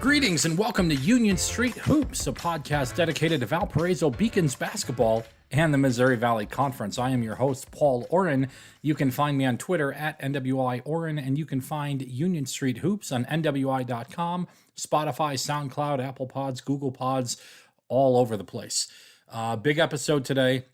Greetings and welcome to Union Street Hoops, a podcast dedicated to Valparaiso Beacons basketball and the Missouri Valley Conference. I am your host, Paul Oren. You can find me on Twitter at NWIOren, and you can find Union Street Hoops on NWI.com, Spotify, SoundCloud, ApplePods, Google Pods, all over the place. Big episode today,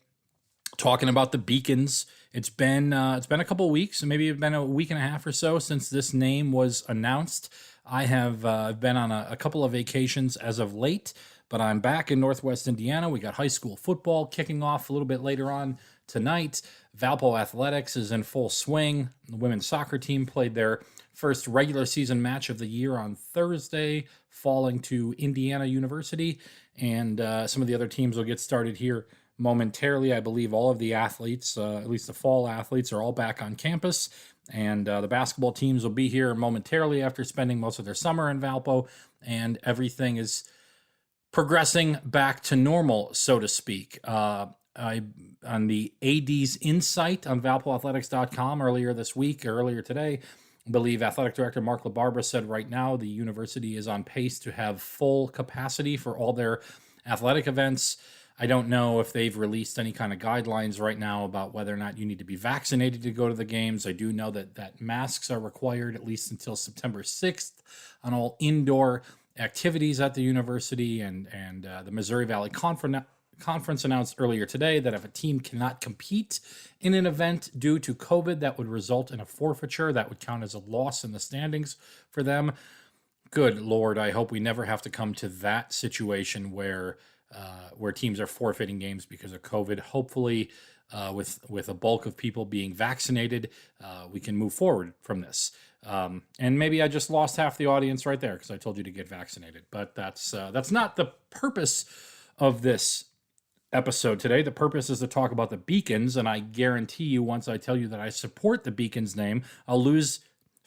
talking about the Beacons. It's been a couple weeks, maybe it's been a week and a half or so since this name was announced. I have been on a couple of vacations as of late, but I'm back in Northwest Indiana. We got high school football kicking off a little bit later on tonight. Valpo Athletics is in full swing. The women's soccer team played their first regular season match of the year on Thursday, falling to Indiana University, and some of the other teams will get started here momentarily. I believe all of the athletes, at least the fall athletes, are all back on campus. And the basketball teams will be here momentarily after spending most of their summer in Valpo, and everything is progressing back to normal, so to speak. On the AD's Insight on ValpoAthletics.com earlier today, I believe Athletic Director Mark LaBarbera said right now the university is on pace to have full capacity for all their athletic events. I don't know if they've released any kind of guidelines right now about whether or not you need to be vaccinated to go to the games. I do know that masks are required at least until September 6th on all indoor activities at the university. And the Missouri Valley Conference announced earlier today that if a team cannot compete in an event due to COVID, that would result in a forfeiture. That would count as a loss in the standings for them. Good Lord, I hope we never have to come to that situation where teams are forfeiting games because of COVID. Hopefully, with a bulk of people being vaccinated, we can move forward from this. And maybe I just lost half the audience right there because I told you to get vaccinated. But that's not the purpose of this episode today. The purpose is to talk about the Beacons, and I guarantee you, once I tell you that I support the Beacons name, I'll lose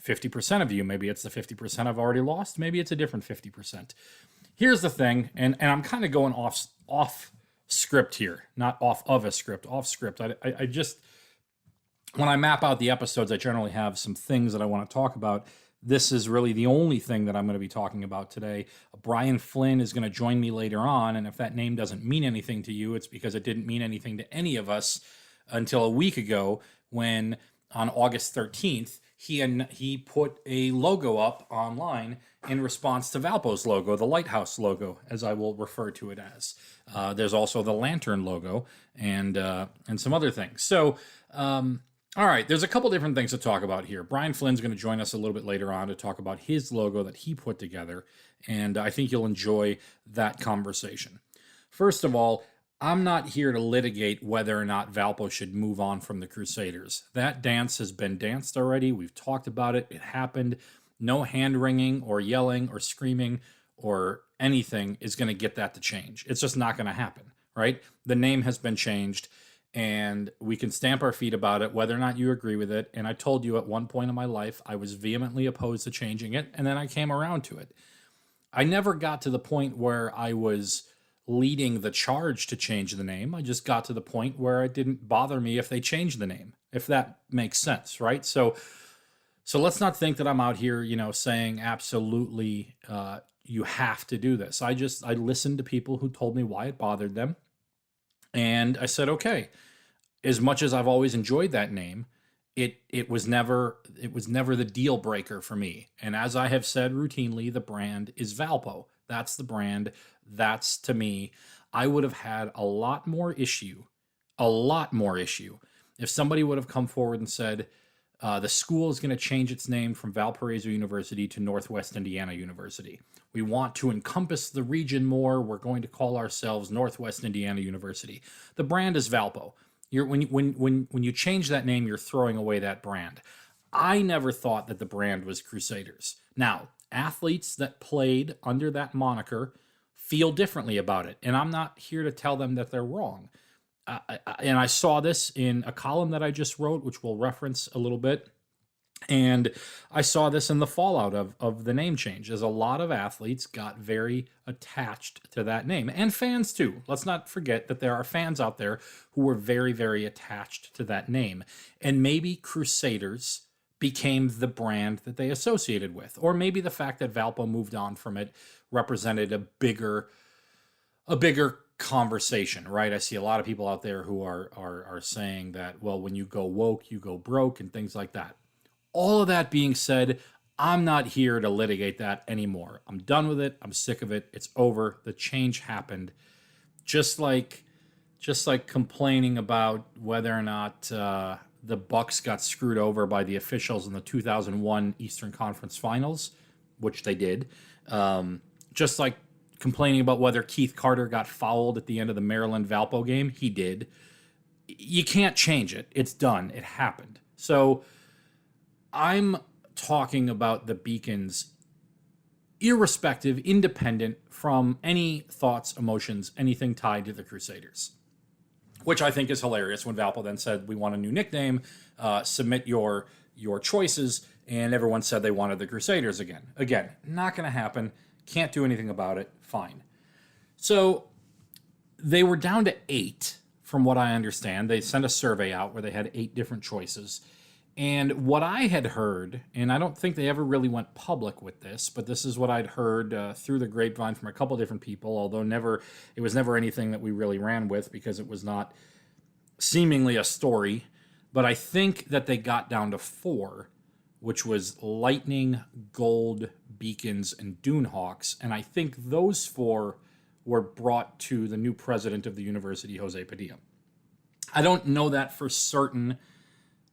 50% of you. Maybe it's the 50% I've already lost. Maybe it's a different 50%. Here's the thing, and I'm kind of going off script here, not off of a script, off script. I just, when I map out the episodes, I generally have some things that I want to talk about. This is really the only thing that I'm going to be talking about today. Brian Flynn is going to join me later on, and if that name doesn't mean anything to you, it's because it didn't mean anything to any of us until a week ago when, on August 13th, he put a logo up online in response to Valpo's logo, the lighthouse logo, as I will refer to it as. There's also the lantern logo and some other things. So, all right, there's a couple different things to talk about here. Brian Flynn's going to join us a little bit later on to talk about his logo that he put together, and I think you'll enjoy that conversation. First of all, I'm not here to litigate whether or not Valpo should move on from the Crusaders. That dance has been danced already. We've talked about it. It happened. No hand-wringing or yelling or screaming or anything is going to get that to change. It's just not going to happen, right? The name has been changed, and we can stamp our feet about it, whether or not you agree with it. And I told you at one point in my life I was vehemently opposed to changing it, and then I came around to it. I never got to the point where I was leading the charge to change the name. I just got to the point where it didn't bother me if they changed the name, if that makes sense, right? So let's not think that I'm out here, saying absolutely you have to do this. I listened to people who told me why it bothered them, and I said, okay, as much as I've always enjoyed that name, it was never the deal breaker for me. And as I have said routinely, the brand is Valpo. That's the brand. That's, to me, I would have had a lot more issue if somebody would have come forward and said, the school is going to change its name from Valparaiso University to Northwest Indiana University. We want to encompass the region more. We're going to call ourselves Northwest Indiana University. The brand is Valpo. When you change that name, you're throwing away that brand. I never thought that the brand was Crusaders. Now, athletes that played under that moniker feel differently about it, and I'm not here to tell them that they're wrong. And I saw this in a column that I just wrote, which we'll reference a little bit, and I saw this in the fallout of the name change, as a lot of athletes got very attached to that name, and fans too. Let's not forget that there are fans out there who were very, very attached to that name, and maybe Crusaders became the brand that they associated with. Or maybe the fact that Valpo moved on from it represented a bigger conversation, right? I see a lot of people out there who are saying that, well, when you go woke, you go broke and things like that. All of that being said, I'm not here to litigate that anymore. I'm done with it. I'm sick of it. It's over. The change happened. Just like complaining about whether or not the Bucks got screwed over by the officials in the 2001 Eastern Conference Finals, which they did. Just like complaining about whether Keith Carter got fouled at the end of the Maryland Valpo game, he did. You can't change it. It's done. It happened. So I'm talking about the Beacons irrespective, independent from any thoughts, emotions, anything tied to the Crusaders, which I think is hilarious when Valpo then said, we want a new nickname, submit your choices, and everyone said they wanted the Crusaders again. Again, not going to happen. Can't do anything about it. Fine. So they were down to 8, from what I understand. They sent a survey out where they had 8 different choices. And what I had heard, and I don't think they ever really went public with this, but this is what I'd heard through the grapevine from a couple different people, although it was never anything that we really ran with because it was not seemingly a story. But I think that they got down to 4, which was Lightning, Gold, Beacons, and Dunehawks. And I think those 4 were brought to the new president of the university, Jose Padilla. I don't know that for certain.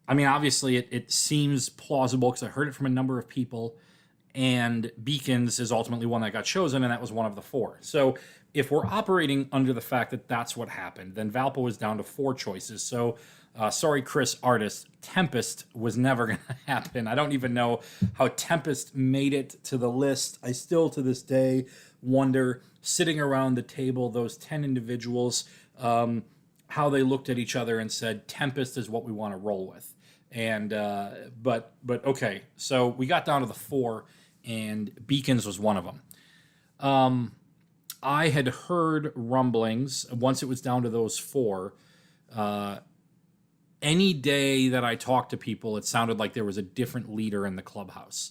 I mean, obviously, it seems plausible because I heard it from a number of people, and Beacons is ultimately one that got chosen, and that was one of the 4. So if we're operating under the fact that that's what happened, then Valpo is down to 4 choices. So sorry, Chris Artist, Tempest was never going to happen. I don't even know how Tempest made it to the list. I still, to this day, wonder, sitting around the table, those 10 individuals, how they looked at each other and said, Tempest is what we want to roll with. And but okay, so we got down to the 4, and Beacons was one of them. I had heard rumblings once it was down to those 4. Any day that I talked to people, it sounded like there was a different leader in the clubhouse.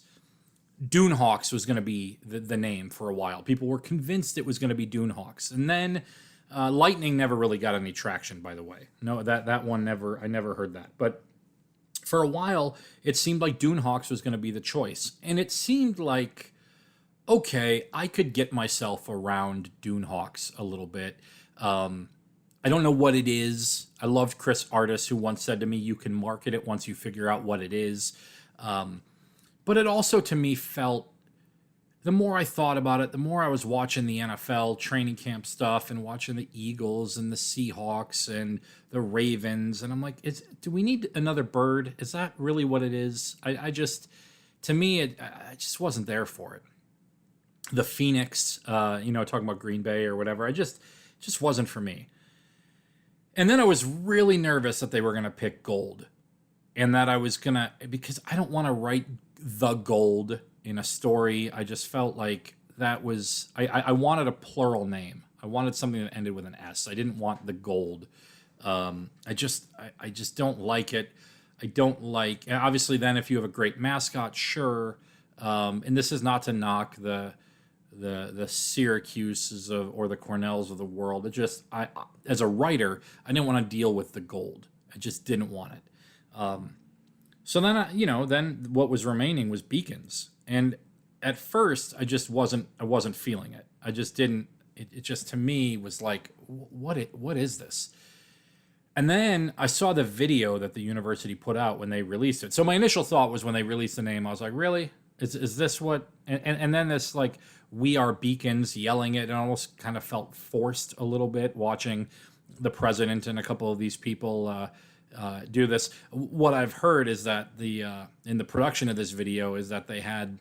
Dunehawks was going to be the name for a while. People were convinced it was going to be Dunehawks, and then Lightning never really got any traction. By the way, no, that one never. I never heard that, but for a while, it seemed like Dunehawks was going to be the choice. And it seemed like, okay, I could get myself around Dunehawks a little bit. I don't know what it is. I loved Chris Artis, who once said to me, you can market it once you figure out what it is. But it also, to me, felt, the more I thought about it, the more I was watching the NFL training camp stuff and watching the Eagles and the Seahawks and the Ravens. And I'm like, do we need another bird? Is that really what it is? I just wasn't there for it. The Phoenix, talking about Green Bay or whatever, it just wasn't for me. And then I was really nervous that they were going to pick Gold. And that I was going to, because I don't want to write the Gold in a story. I just felt like that was, I wanted a plural name. I wanted something that ended with an S. I didn't want the Gold. I just don't like it. I don't like, obviously then if you have a great mascot, sure. And this is not to knock the Syracuses or the Cornells of the world. It just, as a writer, I didn't want to deal with the Gold. I just didn't want it. So then, then what was remaining was Beacons. And at first, I wasn't feeling it. I just didn't, it just to me was like, what is this? And then I saw the video that the university put out when they released it. So my initial thought was when they released the name, I was like, really? Is this what, and then this like, we are Beacons yelling it, and almost kind of felt forced a little bit watching the president and a couple of these people do this. What I've heard is that in the production of this video is that they had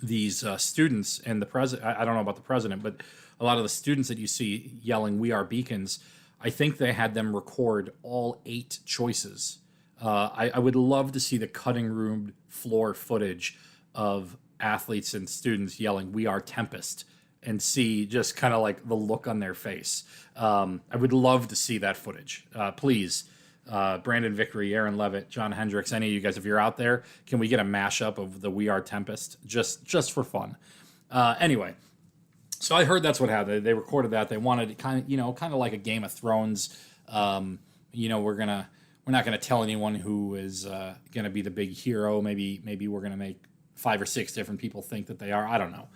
these students and the president. I don't know about the president, but a lot of the students that you see yelling "We are Beacons," I think they had them record all 8 choices. I would love to see the cutting room floor footage of athletes and students yelling "We are Tempest" and see just kind of like the look on their face. I would love to see that footage. Please Brandon Vickery, Aaron Levitt, John Hendricks, any of you guys, if you're out there, can we get a mashup of the We Are Tempest just for fun? Anyway, so I heard that's what happened. They recorded that. They wanted it kind of like a Game of Thrones. We're not gonna tell anyone who is gonna be the big hero. Maybe we're gonna make 5 or 6 different people think that they are. I don't know.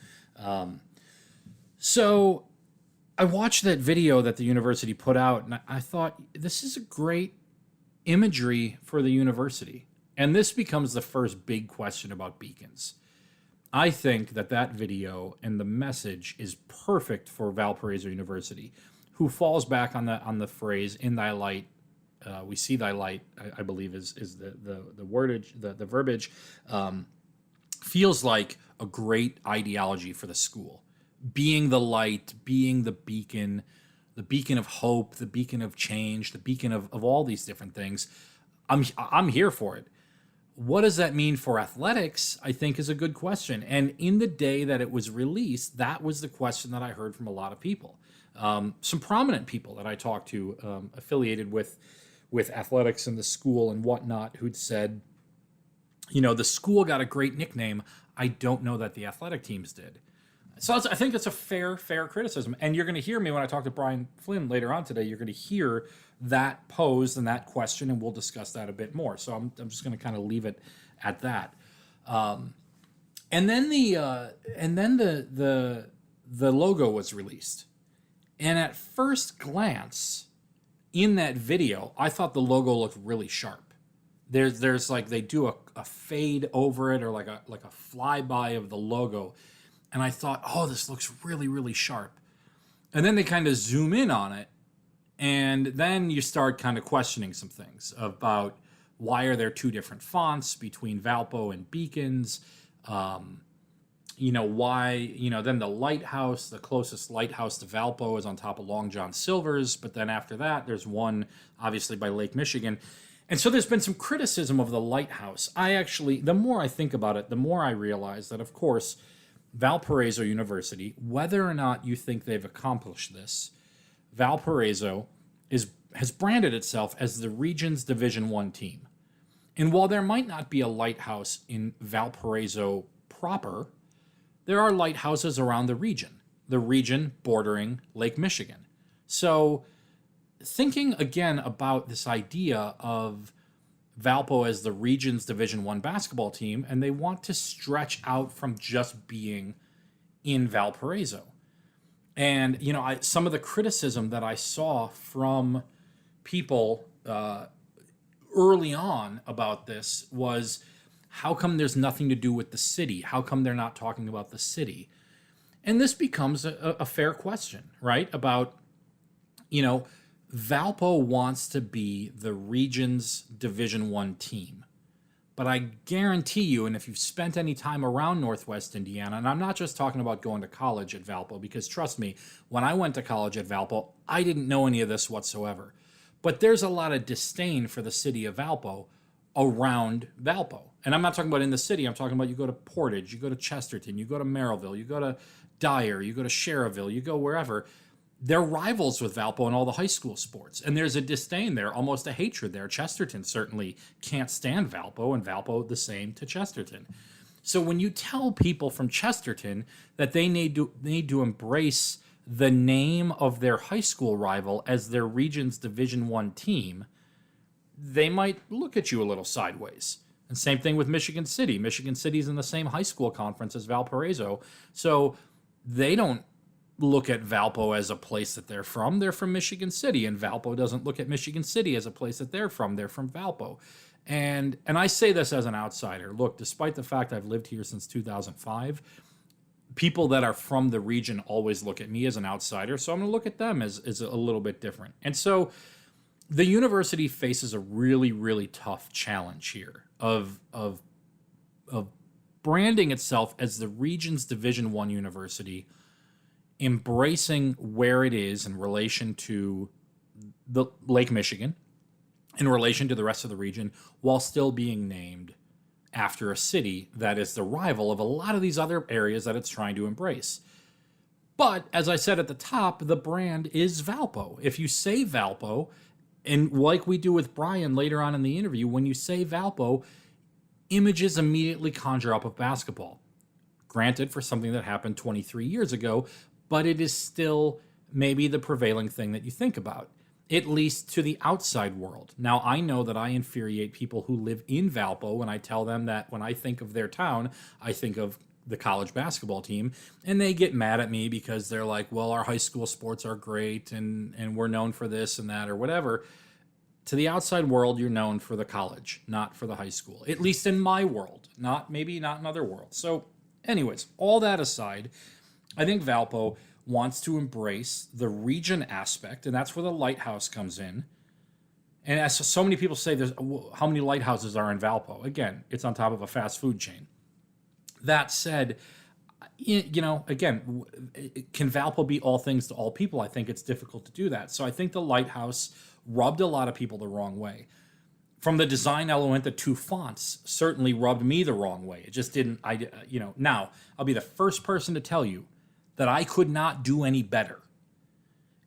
So I watched that video that the university put out, and I thought, this is a great imagery for the university. And this becomes the first big question about Beacons. I think that video and the message is perfect for Valparaiso University, who falls back on the phrase, in thy light, we see thy light, I believe is the wordage, the verbiage, feels like a great ideology for the school. Being the light, being the beacon of hope, the beacon of change, the beacon of all these different things. I'm here for it. What does that mean for athletics, I think, is a good question. And in the day that it was released, that was the question that I heard from a lot of people. Some prominent people that I talked to, affiliated with athletics in the school and whatnot, who'd said, the school got a great nickname. I don't know that the athletic teams did. So I think that's a fair criticism. And you're going to hear me when I talk to Brian Flynn later on today. You're going to hear that posed and that question, and we'll discuss that a bit more. So I'm just going to kind of leave it at that. And then the logo was released. And at first glance in that video, I thought the logo looked really sharp. There's like they do a fade over it, or like a flyby of the logo. And I thought, oh, this looks really, really sharp. And then they kind of zoom in on it. And then you start kind of questioning some things about why are there 2 different fonts between Valpo and Beacons? Why, then the lighthouse, the closest lighthouse to Valpo is on top of Long John Silver's. But then after that, there's one obviously by Lake Michigan. And so there's been some criticism of the lighthouse. The more I think about it, the more I realize that, of course, Valparaiso University, whether or not you think they've accomplished this, Valparaiso has branded itself as the region's Division I team. And while there might not be a lighthouse in Valparaiso proper, there are lighthouses around the region bordering Lake Michigan. So thinking again about this idea of Valpo as the region's Division I basketball team, and they want to stretch out from just being in Valparaiso. And, some of the criticism that I saw from people early on about this was, how come there's nothing to do with the city? How come they're not talking about the city? And this becomes a fair question, right? About, Valpo wants to be the region's Division I team. But I guarantee you, and if you've spent any time around Northwest Indiana, and I'm not just talking about going to college at Valpo, because trust me, when I went to college at Valpo, I didn't know any of this whatsoever. But there's a lot of disdain for the city of Valpo around Valpo. And I'm not talking about in the city. I'm talking about you go to Portage, you go to Chesterton, you go to Merrillville, you go to Dyer, you go to Sherrville, you go wherever. They're rivals with Valpo in all the high school sports. And there's a disdain there, almost a hatred there. Chesterton certainly can't stand Valpo, and Valpo the same to Chesterton. So when you tell people from Chesterton that they need to embrace the name of their high school rival as their region's Division I team, they might look at you a little sideways. And same thing with Michigan City. Michigan City's in the same high school conference as Valparaiso. So they don't look at Valpo as a place that they're from. They're from Michigan City, and Valpo doesn't look at Michigan City as a place that they're from. They're from Valpo. And I say this as an outsider. Look, despite the fact I've lived here since 2005, people that are from the region always look at me as an outsider, so I'm going to look at them as a little bit different. And so the university faces a really, really tough challenge here of branding itself as the region's Division I university, embracing where it is in relation to the Lake Michigan, in relation to the rest of the region, while still being named after a city that is the rival of a lot of these other areas that it's trying to embrace. But, as I said at the top, the brand is Valpo. If you say Valpo, And like we do with Brian later on in the interview, when you say Valpo, images immediately conjure up of basketball. Granted, for something that happened 23 years ago, but it is still maybe the prevailing thing that you think about, at least to the outside world. Now, I know that I infuriate people who live in Valpo when I tell them that when I think of their town, I think of the college basketball team, and they get mad at me because they're like, well, our high school sports are great and we're known for this and that or whatever. To the outside world, you're known for the college, not for the high school, at least in my world, maybe not in other worlds. So anyways, all that aside, I think Valpo wants to embrace the region aspect, and that's where the lighthouse comes in. And as so many people say, there's how many lighthouses are in Valpo? Again, it's on top of a fast food chain. That said, again, can Valpo be all things to all people? I think it's difficult to do that. So I think the lighthouse rubbed a lot of people the wrong way. From the design element, the two fonts certainly rubbed me the wrong way. It just didn't, now I'll be the first person to tell you that I could not do any better.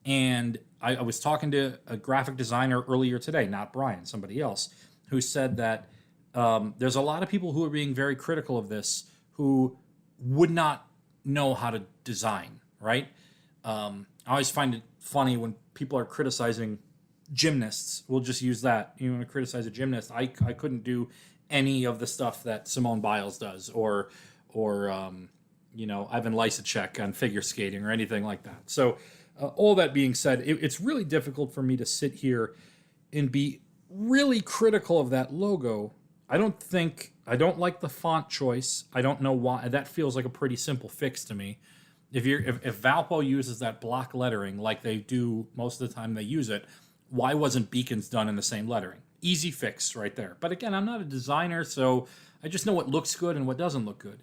And I was talking to a graphic designer earlier today, not Brian, somebody else, who said that there's a lot of people who are being very critical of this who would not know how to design, right? I always find it funny when people are criticizing gymnasts. We'll just use that. You want to criticize a gymnast. I couldn't do any of the stuff that Simone Biles does or Ivan Lysacek on figure skating or anything like that. So all that being said, it's really difficult for me to sit here and be really critical of that logo. I don't like the font choice. I don't know why. That feels like a pretty simple fix to me. If Valpo uses that block lettering like they do most of the time they use it, why wasn't Beacons done in the same lettering? Easy fix right there. But again, I'm not a designer, so I just know what looks good and what doesn't look good.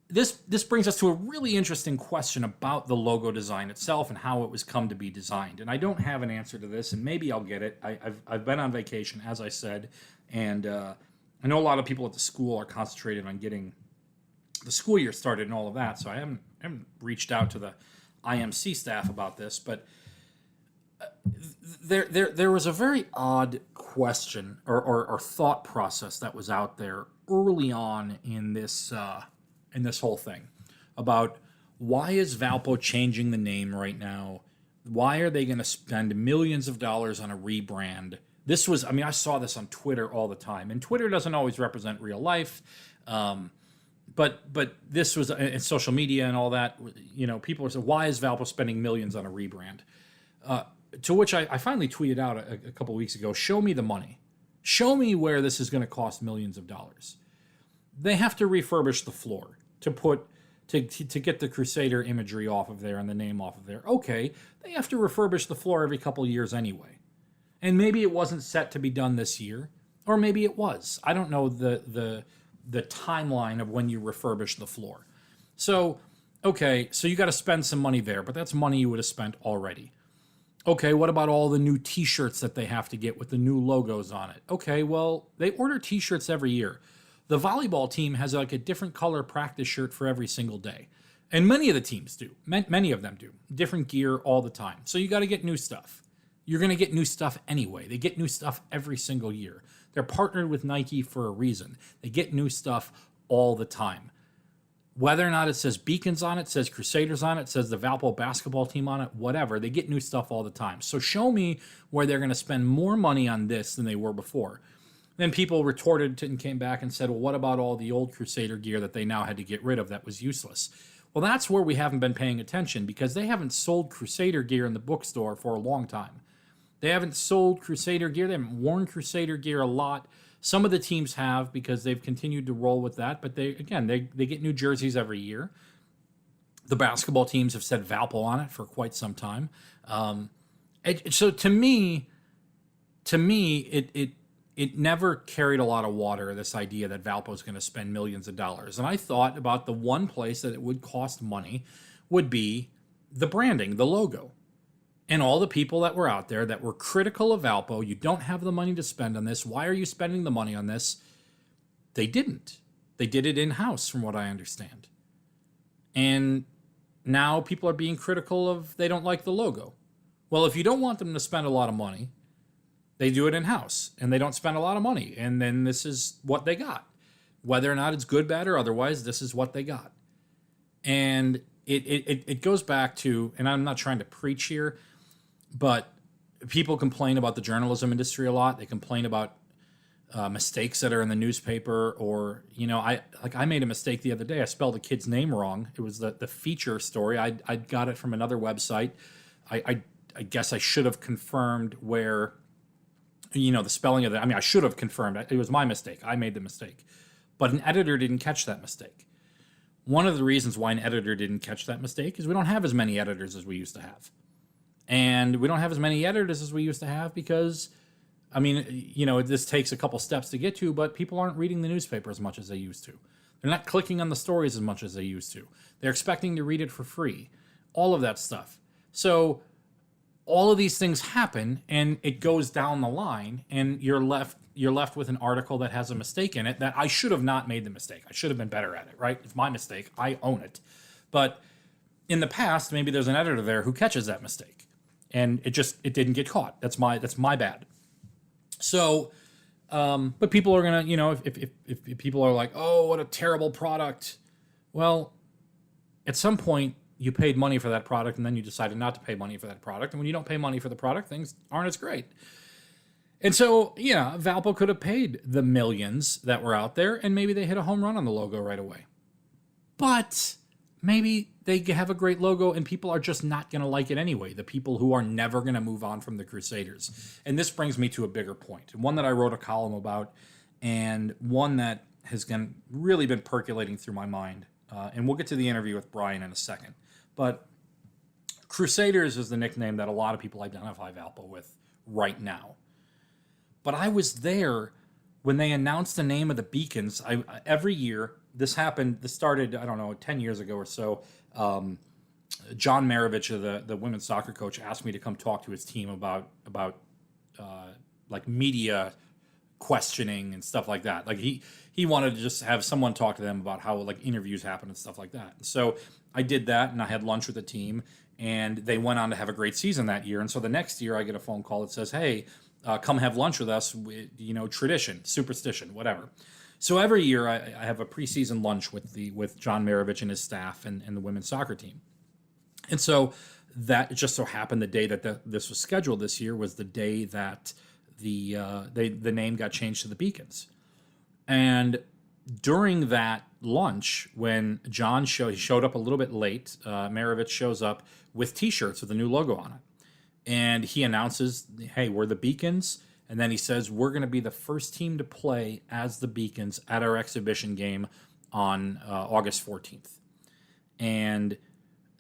This brings us to a really interesting question about the logo design itself and how it was come to be designed. And I don't have an answer to this, and maybe I'll get it. I've been on vacation, as I said, and I know a lot of people at the school are concentrated on getting the school year started and all of that, so I haven't reached out to the IMC staff about this, but there was a very odd question or thought process that was out there early on in this whole thing about why is Valpo changing the name right now? Why are they going to spend millions of dollars on a rebrand? I saw this on Twitter all the time, and Twitter doesn't always represent real life. But this was in social media and all that, people are saying, why is Valpo spending millions on a rebrand? To which I finally tweeted out a couple weeks ago, show me the money. Show me where this is going to cost millions of dollars. They have to refurbish the floor to get the Crusader imagery off of there and the name off of there. Okay, they have to refurbish the floor every couple of years anyway. And maybe it wasn't set to be done this year, or maybe it was. I don't know the timeline of when you refurbish the floor. So you got to spend some money there, but that's money you would have spent already. Okay, what about all the new T-shirts that they have to get with the new logos on it? Okay, well, they order T-shirts every year. The volleyball team has like a different color practice shirt for every single day. And many of the teams do. Many of them do. Different gear all the time. So you got to get new stuff. You're going to get new stuff anyway. They get new stuff every single year. They're partnered with Nike for a reason. They get new stuff all the time. Whether or not it says Beacons on it, says Crusaders on it, says the Valpo basketball team on it, whatever, they get new stuff all the time. So show me where they're going to spend more money on this than they were before. Then people retorted and came back and said, well, what about all the old Crusader gear that they now had to get rid of that was useless? Well, that's where we haven't been paying attention because they haven't sold Crusader gear in the bookstore for a long time. They haven't sold Crusader gear. They haven't worn Crusader gear a lot. Some of the teams have because they've continued to roll with that, but they get new jerseys every year. The basketball teams have said Valpo on it for quite some time. So to me, it never carried a lot of water, this idea that Valpo is going to spend millions of dollars. And I thought about the one place that it would cost money would be the branding, the logo. And all the people that were out there that were critical of Valpo, you don't have the money to spend on this. Why are you spending the money on this? They didn't. They did it in-house, from what I understand. And now people are being critical of they don't like the logo. Well, if you don't want them to spend a lot of money, They do it in-house, and they don't spend a lot of money, and then this is what they got. Whether or not it's good, bad, or otherwise, this is what they got. And it goes back to, and I'm not trying to preach here, but people complain about the journalism industry a lot. They complain about mistakes that are in the newspaper, or I made a mistake the other day. I spelled a kid's name wrong. It was the feature story. I got it from another website. I guess I should have confirmed where the spelling of it. I mean, I should have confirmed it. It was my mistake. I made the mistake, but an editor didn't catch that mistake. One of the reasons why an editor didn't catch that mistake is we don't have as many editors as we used to have, and we don't have as many editors as we used to have because, I mean, this takes a couple steps to get to, but people aren't reading the newspaper as much as they used to. They're not clicking on the stories as much as they used to. They're expecting to read it for free. All of that stuff. So all of these things happen, and it goes down the line, and you're left with an article that has a mistake in it that I should have not made the mistake. I should have been better at it, right? It's my mistake. I own it. But in the past, maybe there's an editor there who catches that mistake, and it didn't get caught. That's my bad. So, but people are gonna, if people are like, oh, what a terrible product. Well, at some point you paid money for that product, and then you decided not to pay money for that product. And when you don't pay money for the product, things aren't as great. And so, yeah, Valpo could have paid the millions that were out there, and maybe they hit a home run on the logo right away. But maybe they have a great logo, and people are just not going to like it anyway. The people who are never going to move on from the Crusaders. And this brings me to a bigger point, one that I wrote a column about, and one that has really been percolating through my mind. And we'll get to the interview with Brian in a second. But Crusaders is the nickname that a lot of people identify Valpo with right now. But I was there when they announced the name of the Beacons. Every year, this started, 10 years ago or so. John Maravich, the women's soccer coach, asked me to come talk to his team about like media questioning and stuff like that. Like he wanted to just have someone talk to them about how like interviews happen and stuff like that. So I did that, and I had lunch with the team, and they went on to have a great season that year. And so the next year I get a phone call that says, hey, come have lunch with us, tradition, superstition, whatever. So every year I have a preseason lunch with John Maravich and his staff and the women's soccer team. And so that just so happened the day that this was scheduled this year was the day that the name got changed to the Beacons. And during that lunch, when John showed up a little bit late, Maravich shows up with T-shirts with a new logo on it. And he announces, hey, we're the Beacons. And then he says, we're going to be the first team to play as the Beacons at our exhibition game on August 14th. And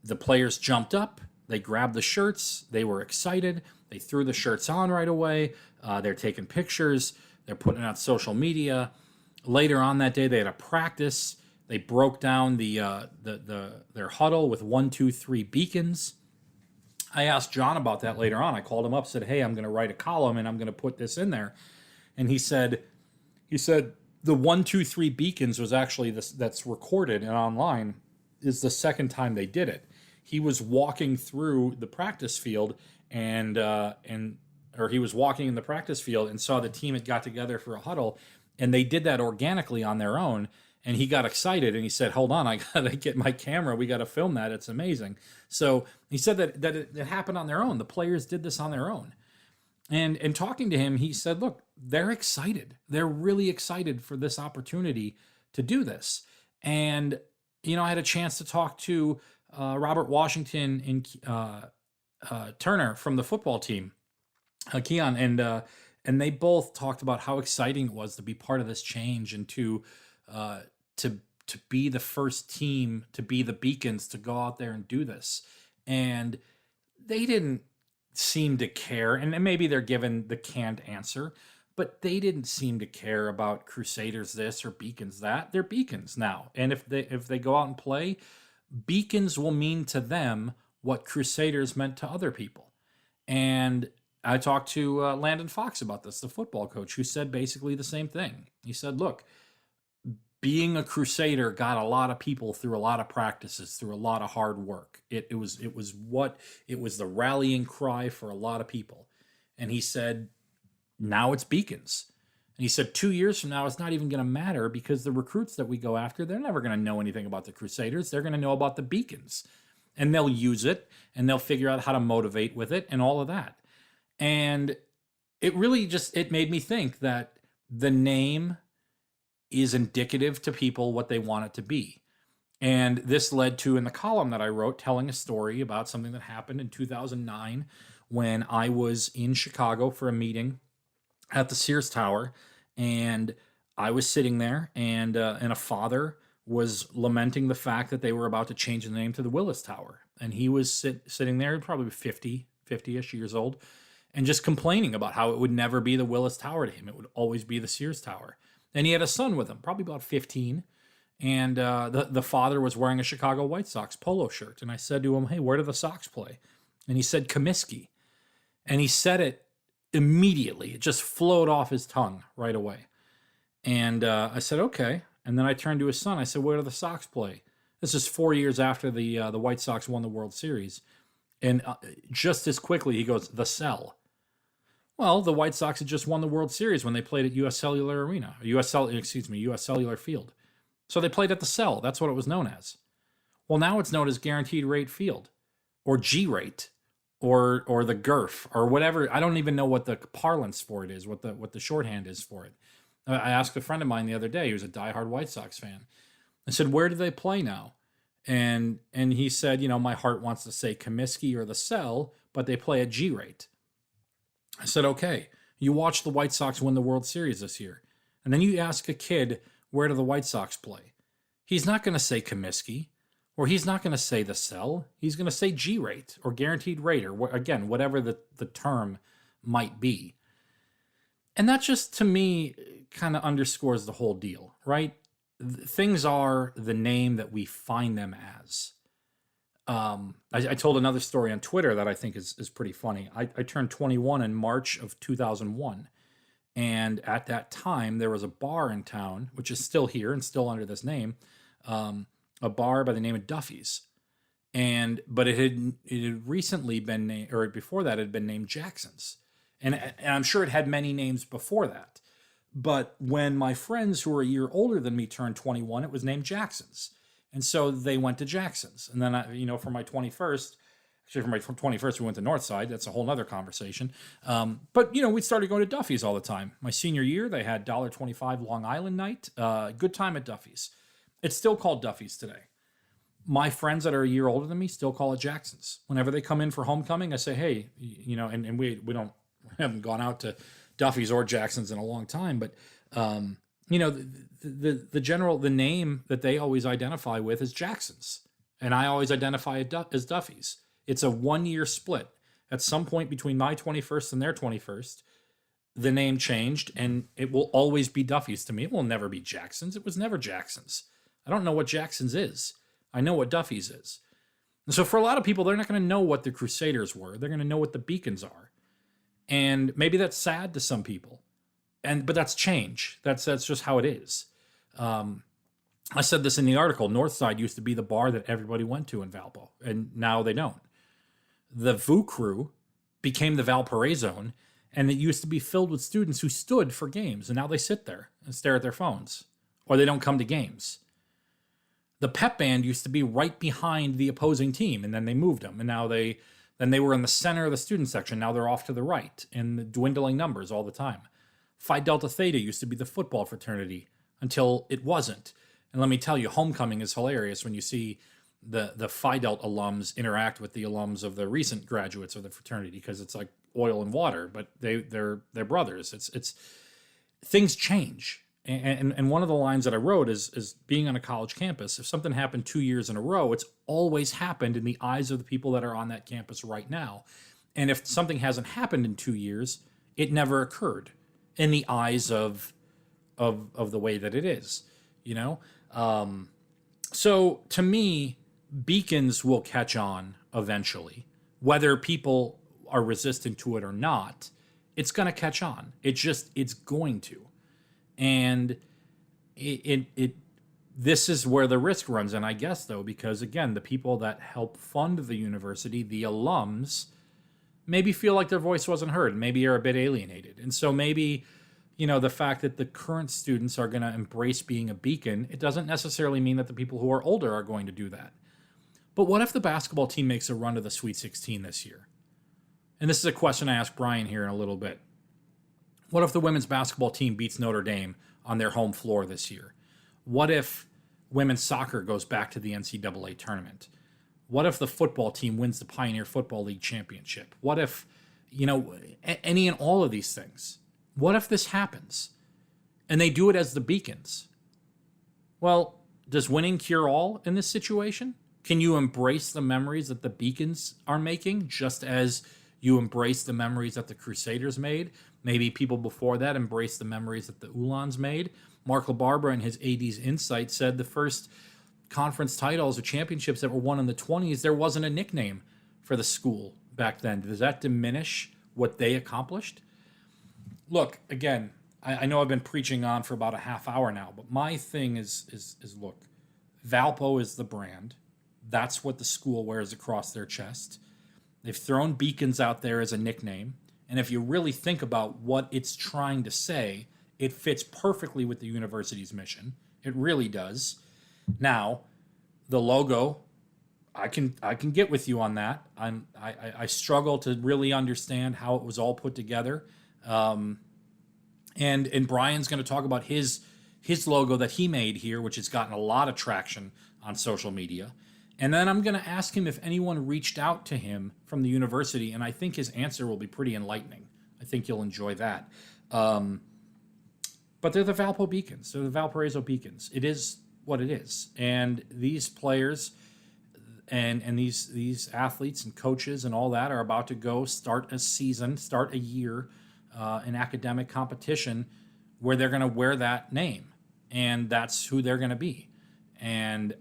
the players jumped up. They grabbed the shirts. They were excited. They threw the shirts on right away. They're taking pictures. They're putting it on social media. Later on that day, they had a practice. They broke down their huddle with 1, 2, 3 Beacons. I asked John about that later on. I called him up, said, hey, I'm going to write a column, and I'm going to put this in there. And he said, the 1, 2, 3 Beacons was actually that's recorded and online is the second time they did it. He was walking through the practice field or he was walking in the practice field and saw the team had got together for a huddle, and they did that organically on their own. And he got excited, and he said, hold on, I got to get my camera. We got to film that. It's amazing. So he said that it happened on their own. The players did this on their own. And talking to him, he said, look, they're excited. They're really excited for this opportunity to do this. And, I had a chance to talk to Robert Washington and Turner from the football team, Keon, and they both talked about how exciting it was to be part of this change and to be the first team, to be the Beacons, to go out there and do this. And they didn't seem to care, and maybe they're given the canned answer, but they didn't seem to care about Crusaders this or Beacons that. They're Beacons now. And if they go out and play, Beacons will mean to them what Crusaders meant to other people. And I talked to Landon Fox about this, the football coach, who said basically the same thing. He said, look, being a Crusader got a lot of people through a lot of practices, through a lot of hard work. It was the rallying cry for a lot of people. And he said, now it's Beacons. And he said 2 years from now, it's not even going to matter because the recruits that we go after, they're never going to know anything about the Crusaders. They're going to know about the Beacons. And they'll use it, and they'll figure out how to motivate with it and all of that. And it really it made me think that the name is indicative to people what they want it to be. And this led to, in the column that I wrote, telling a story about something that happened in 2009 when I was in Chicago for a meeting at the Sears Tower, and I was sitting there, and a father was lamenting the fact that they were about to change the name to the Willis Tower. And he was sitting there, probably 50-ish years old, and just complaining about how it would never be the Willis Tower to him. It would always be the Sears Tower. And he had a son with him, probably about 15. And the father was wearing a Chicago White Sox polo shirt. And I said to him, hey, where do the Sox play? And he said, Comiskey. And he said it immediately. It just flowed off his tongue right away. And I said, okay. And then I turned to his son. I said, where do the Sox play? This is 4 years after the White Sox won the World Series. And just as quickly, he goes, the Cell. Well, the White Sox had just won the World Series when they played at U.S. Cellular Arena. U.S. Cellular Field. So they played at the Cell. That's what it was known as. Well, now it's known as Guaranteed Rate Field, or G-Rate, or the GERF, or whatever. I don't even know what the parlance for it is, what the shorthand is for it. I asked a friend of mine the other day, he was a diehard White Sox fan. I said, where do they play now? And he said, my heart wants to say Comiskey or the Cell, but they play at G-Rate. I said, okay, you watched the White Sox win the World Series this year. And then you ask a kid, where do the White Sox play? He's not going to say Comiskey, or he's not going to say the Cell. He's going to say G-Rate or Guaranteed Rate, or again, whatever the term might be. And that just, to me, kind of underscores the whole deal, right? Things are the name that we find them as. I told another story on Twitter that I think is pretty funny. I turned 21 in March of 2001. And at that time, there was a bar in town, which is still here and still under this name, a bar by the name of Duffy's. But it had recently been named, or before that, it had been named Jackson's. And I'm sure it had many names before that. But when my friends who were a year older than me turned 21, it was named Jackson's. And so they went to Jackson's. And then, for my 21st, actually, for my 21st, we went to Northside. That's a whole other conversation. But we started going to Duffy's all the time. My senior year, they had $1.25 Long Island night. Good time at Duffy's. It's still called Duffy's today. My friends that are a year older than me still call it Jackson's. Whenever they come in for homecoming, I say, hey, and we haven't gone out to Duffy's or Jackson's in a long time, but the name that they always identify with is Jackson's, and I always identify it as Duffy's. It's a 1 year split. At some point between my 21st and their 21st, the name changed, and it will always be Duffy's to me. It will never be Jackson's. It was never Jackson's. I don't know what Jackson's is. I know what Duffy's is. And so for a lot of people, they're not going to know what the Crusaders were. They're going to know what the Beacons are. And maybe that's sad to some people. But that's change. That's just how it is. I said this in the article. Northside used to be the bar that everybody went to in Valpo, and now they don't. The VU Crew became the Valparaiso, and it used to be filled with students who stood for games, and now they sit there and stare at their phones, or they don't come to games. The pep band used to be right behind the opposing team, and then they moved them, and now they were in the center of the student section. Now they're off to the right in the dwindling numbers all the time. Phi Delta Theta used to be the football fraternity until it wasn't. And let me tell you, homecoming is hilarious when you see the Phi Delta alums interact with the alums of the recent graduates of the fraternity, because it's like oil and water, but they're brothers. It's things change. And one of the lines that I wrote is being on a college campus, if something happened 2 years in a row, it's always happened in the eyes of the people that are on that campus right now. And if something hasn't happened in 2 years, it never occurred in the eyes of the way that it is, So to me, Beacons will catch on eventually. Whether people are resistant to it or not, it's going to catch on. It's going to. And this is where the risk runs in, I guess, though, because, again, the people that help fund the university, the alums, maybe feel like their voice wasn't heard. Maybe are a bit alienated. And so maybe, the fact that the current students are going to embrace being a beacon, it doesn't necessarily mean that the people who are older are going to do that. But what if the basketball team makes a run to the Sweet 16 this year? And this is a question I ask Brian here in a little bit. What if the women's basketball team beats Notre Dame on their home floor this year? What if women's soccer goes back to the NCAA tournament? What if the football team wins the Pioneer Football League championship? What if, any and all of these things? What if this happens and they do it as the Beacons? Well, does winning cure all in this situation? Can you embrace the memories that the Beacons are making just as you embrace the memories that the Crusaders made? Maybe people before that embraced the memories that the Ulans made. Mark LaBarbera in his 80s Insight said the first conference titles or championships that were won in the 20s, there wasn't a nickname for the school back then. Does that diminish what they accomplished? Look, again, I know I've been preaching on for about a half hour now, but my thing is look, Valpo is the brand. That's what the school wears across their chest. They've thrown Beacons out there as a nickname. And if you really think about what it's trying to say, it fits perfectly with the university's mission. It really does. Now, the logo, I can get with you on that. I struggle to really understand how it was all put together. And Brian's going to talk about his logo that he made here, which has gotten a lot of traction on social media. And then I'm going to ask him if anyone reached out to him from the university, and I think his answer will be pretty enlightening. I think you'll enjoy that. But they're the Valpo Beacons. They're the Valparaiso Beacons. It is what it is. And these players and these athletes and coaches and all that are about to go start a year in academic competition where they're going to wear that name. And that's who they're going to be. And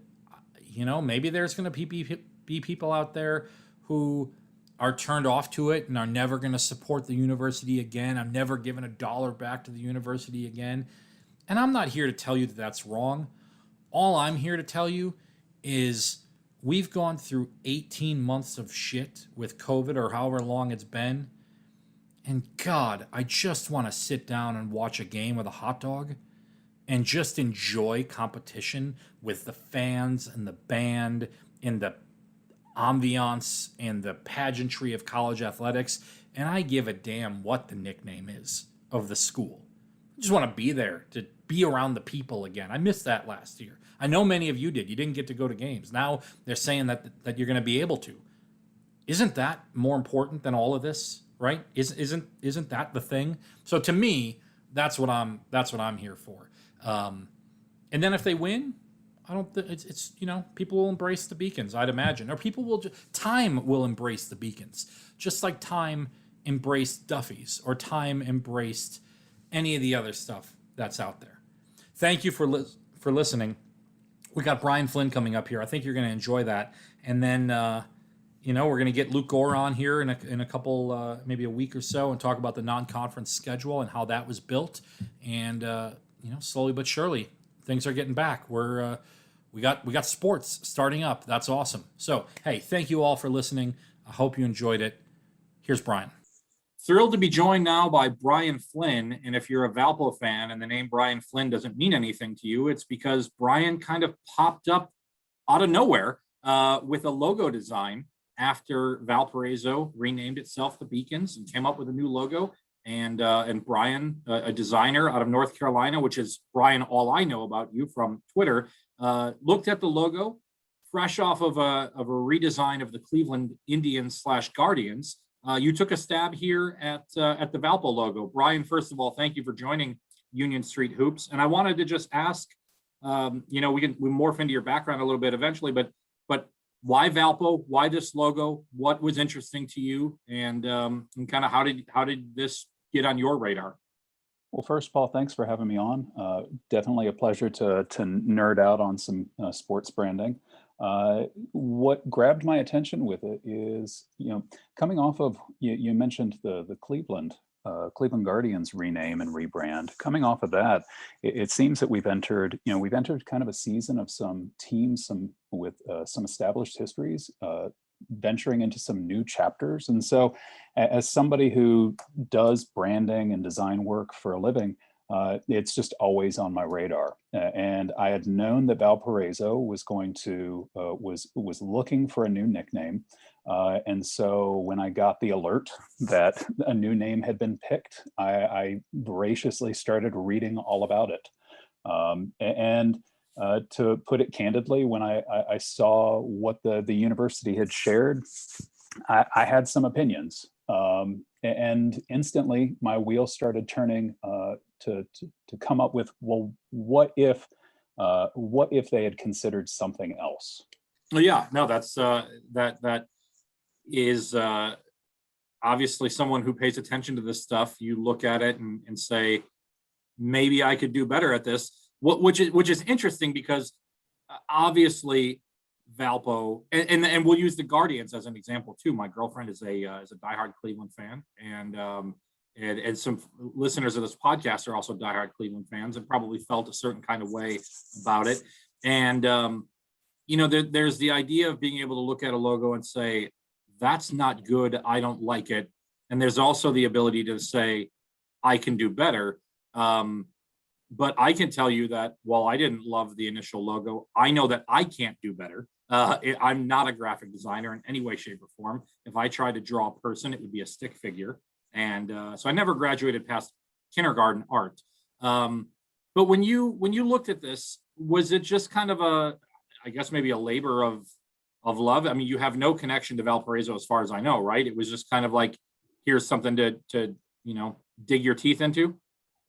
maybe there's going to be people out there who are turned off to it and are never going to support the university again. I'm never giving $1 back to the university again. And I'm not here to tell you that that's wrong. All I'm here to tell you is we've gone through 18 months of shit with COVID or however long it's been. And God, I just want to sit down and watch a game with a hot dog and just enjoy competition with the fans and the band and the ambiance and the pageantry of college athletics. And I give a damn what the nickname is of the school. I just want to be there, to be around the people again. I missed that last year. I know many of you did. You didn't get to go to games. Now they're saying that you're going to be able to. Isn't that more important than all of this, right? Isn't that the thing? So to me, that's what I'm here for. And then if they win, I don't think it's people will embrace the Beacons, I'd imagine, or time will embrace the Beacons, just like time embraced Duffy's or time embraced any of the other stuff that's out there. Thank you for listening. We got Brian Flynn coming up here. I think you're going to enjoy that. And then we're going to get Luke Gore on here in a couple maybe a week or so and talk about the non-conference schedule and how that was built. And slowly but surely things are getting back. We got sports starting up. That's awesome. So, hey, thank you all for listening. I hope you enjoyed it. Here's Brian. Thrilled to be joined now by Brian Flynn. And if you're a Valpo fan and the name Brian Flynn doesn't mean anything to you, it's because Brian kind of popped up out of nowhere with a logo design after Valparaiso renamed itself the Beacons and came up with a new logo. And Brian, a designer out of North Carolina, which is, Brian, all I know about you from Twitter, looked at the logo, fresh off of a redesign of the Cleveland Indians / Guardians. You took a stab here at the Valpo logo. Brian, first of all, thank you for joining Union Street Hoops. And I wanted to just ask, we morph into your background a little bit eventually, but why Valpo? Why this logo? What was interesting to you? And kind of how did this get on your radar? Well, first, Paul, thanks for having me on. Definitely a pleasure to nerd out on some sports branding. What grabbed my attention with it is, coming off of, you mentioned the Cleveland Guardians rename and rebrand. Coming off of that, it seems that we've entered kind of a season of some teams, with some established histories, venturing into some new chapters. And so as somebody who does branding and design work for a living, it's just always on my radar. And I had known that Valparaiso was going to, was looking for a new nickname. And so when I got the alert that a new name had been picked, I voraciously started reading all about it. To put it candidly, when I saw what the university had shared, I had some opinions. And instantly my wheels started turning to come up with, well, what if they had considered something else? Well, yeah, no, that's that is obviously someone who pays attention to this stuff. You look at it and say, maybe I could do better at this. Which is interesting because obviously Valpo and we'll use the Guardians as an example too. My girlfriend is a diehard Cleveland fan, and some listeners of this podcast are also diehard Cleveland fans and probably felt a certain kind of way about it. And there's the idea of being able to look at a logo and say, that's not good, I don't like it. And there's also the ability to say, I can do better. But I can tell you that while I didn't love the initial logo, I know that I can't do better. I'm not a graphic designer in any way, shape, or form. If I tried to draw a person, it would be a stick figure. And so I never graduated past kindergarten art. But when you looked at this, was it just kind of I guess maybe a labor of love? I mean, you have no connection to Valparaiso as far as I know, right? It was just kind of like, here's something to dig your teeth into.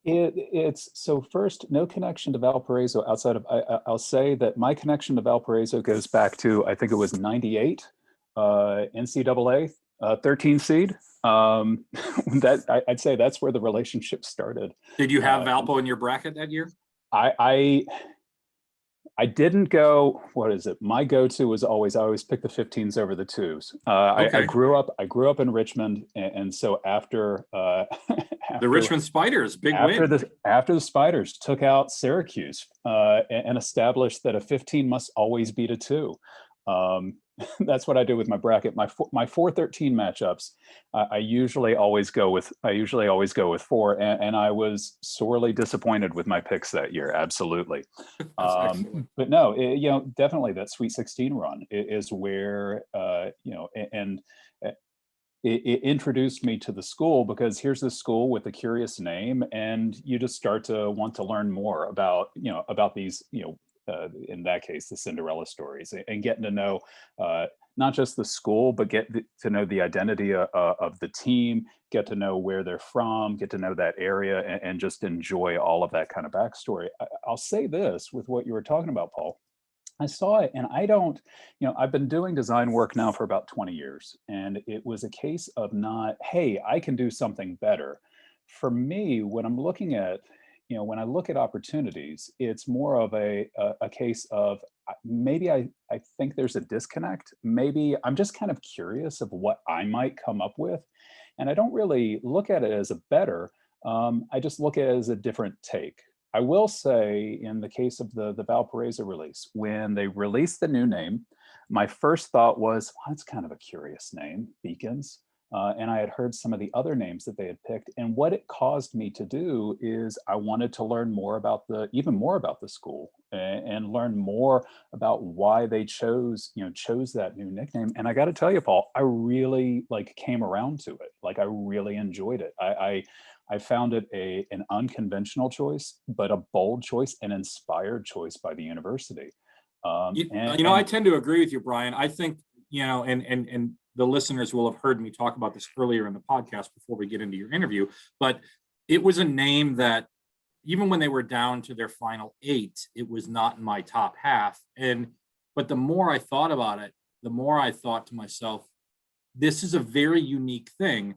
It's so first, no connection to Valparaiso outside of, I'll say that my connection to Valparaiso goes back to, I think it was 98, NCAA 13 seed. I'd say that's where the relationship started. Did you have Valpo in your bracket that year? I didn't go, what is it? My go-to was I always pick the 15s over the 2s. Okay. I grew up in Richmond. And so after the Richmond Spiders, big win. After the Spiders took out Syracuse and established that a 15 must always beat a 2. That's what I do with my bracket. My 4-13 matchups, I usually always go with 4, and I was sorely disappointed with my picks that year. Absolutely, but no, definitely that Sweet 16 run is where it introduced me to the school, because here's this school with a curious name, and you just start to want to learn more about these in that case, the Cinderella stories, and getting to know not just the school, but get to know the identity of the team, get to know where they're from, get to know that area, and just enjoy all of that kind of backstory. I'll say this with what you were talking about, Paul. I saw it, and I don't, I've been doing design work now for about 20 years, and it was a case of not, hey, I can do something better. For me, when I'm looking at when I look at opportunities, it's more of a case of maybe I think there's a disconnect. Maybe I'm just kind of curious of what I might come up with. And I don't really look at it as a better, I just look at it as a different take. I will say, in the case of the Valparaiso release, when they released the new name, my first thought was, well, that's kind of a curious name, Beacons. And I had heard some of the other names that they had picked. And what it caused me to do is I wanted to learn even more about the school, and learn more about why they chose that new nickname. And I got to tell you, Paul, I really came around to it. I really enjoyed it. I found it an unconventional choice, but a bold choice, an inspired choice by the university. I tend to agree with you, Brian. I think, and the listeners will have heard me talk about this earlier in the podcast before we get into your interview, but it was a name that even when they were down to their final 8, it was not in my top half. But the more I thought about it, the more I thought to myself, this is a very unique thing.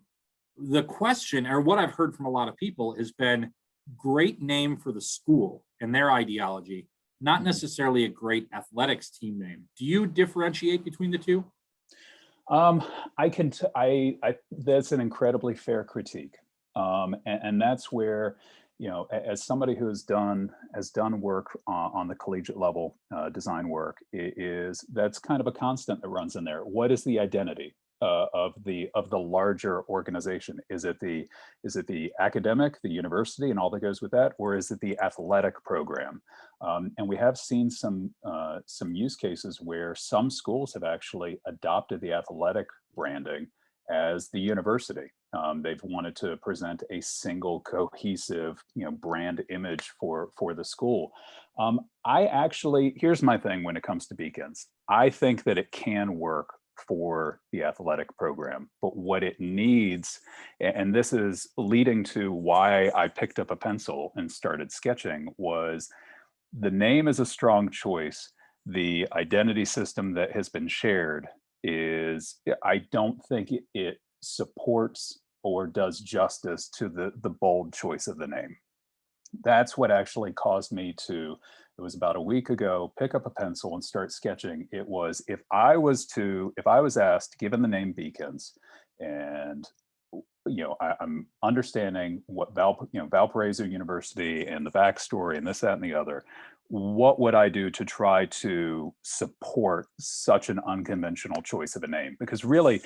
The question, or what I've heard from a lot of people, has been great name for the school and their ideology, not necessarily a great athletics team name. Do you differentiate between the two? That's an incredibly fair critique. And that's where, as somebody who has done work on the collegiate level, design work, that's kind of a constant that runs in there. What is the identity of the larger organization? Is it the academic, the university, and all that goes with that, or is it the athletic program? And we have seen some use cases where some schools have actually adopted the athletic branding as the university. They've wanted to present a single cohesive, brand image for the school. Here's my thing when it comes to Beacons. I think that it can work for the athletic program, but what it needs, and this is leading to why I picked up a pencil and started sketching, was the name is a strong choice. The identity system that has been shared I don't think it supports or does justice to the bold choice of the name. That's what actually caused me to, it was about a week ago, pick up a pencil and start sketching. It was, if I was asked, given the name Beacons, and I'm understanding what Valparaiso University and the backstory and this, that, and the other, what would I do to try to support such an unconventional choice of a name? Because really,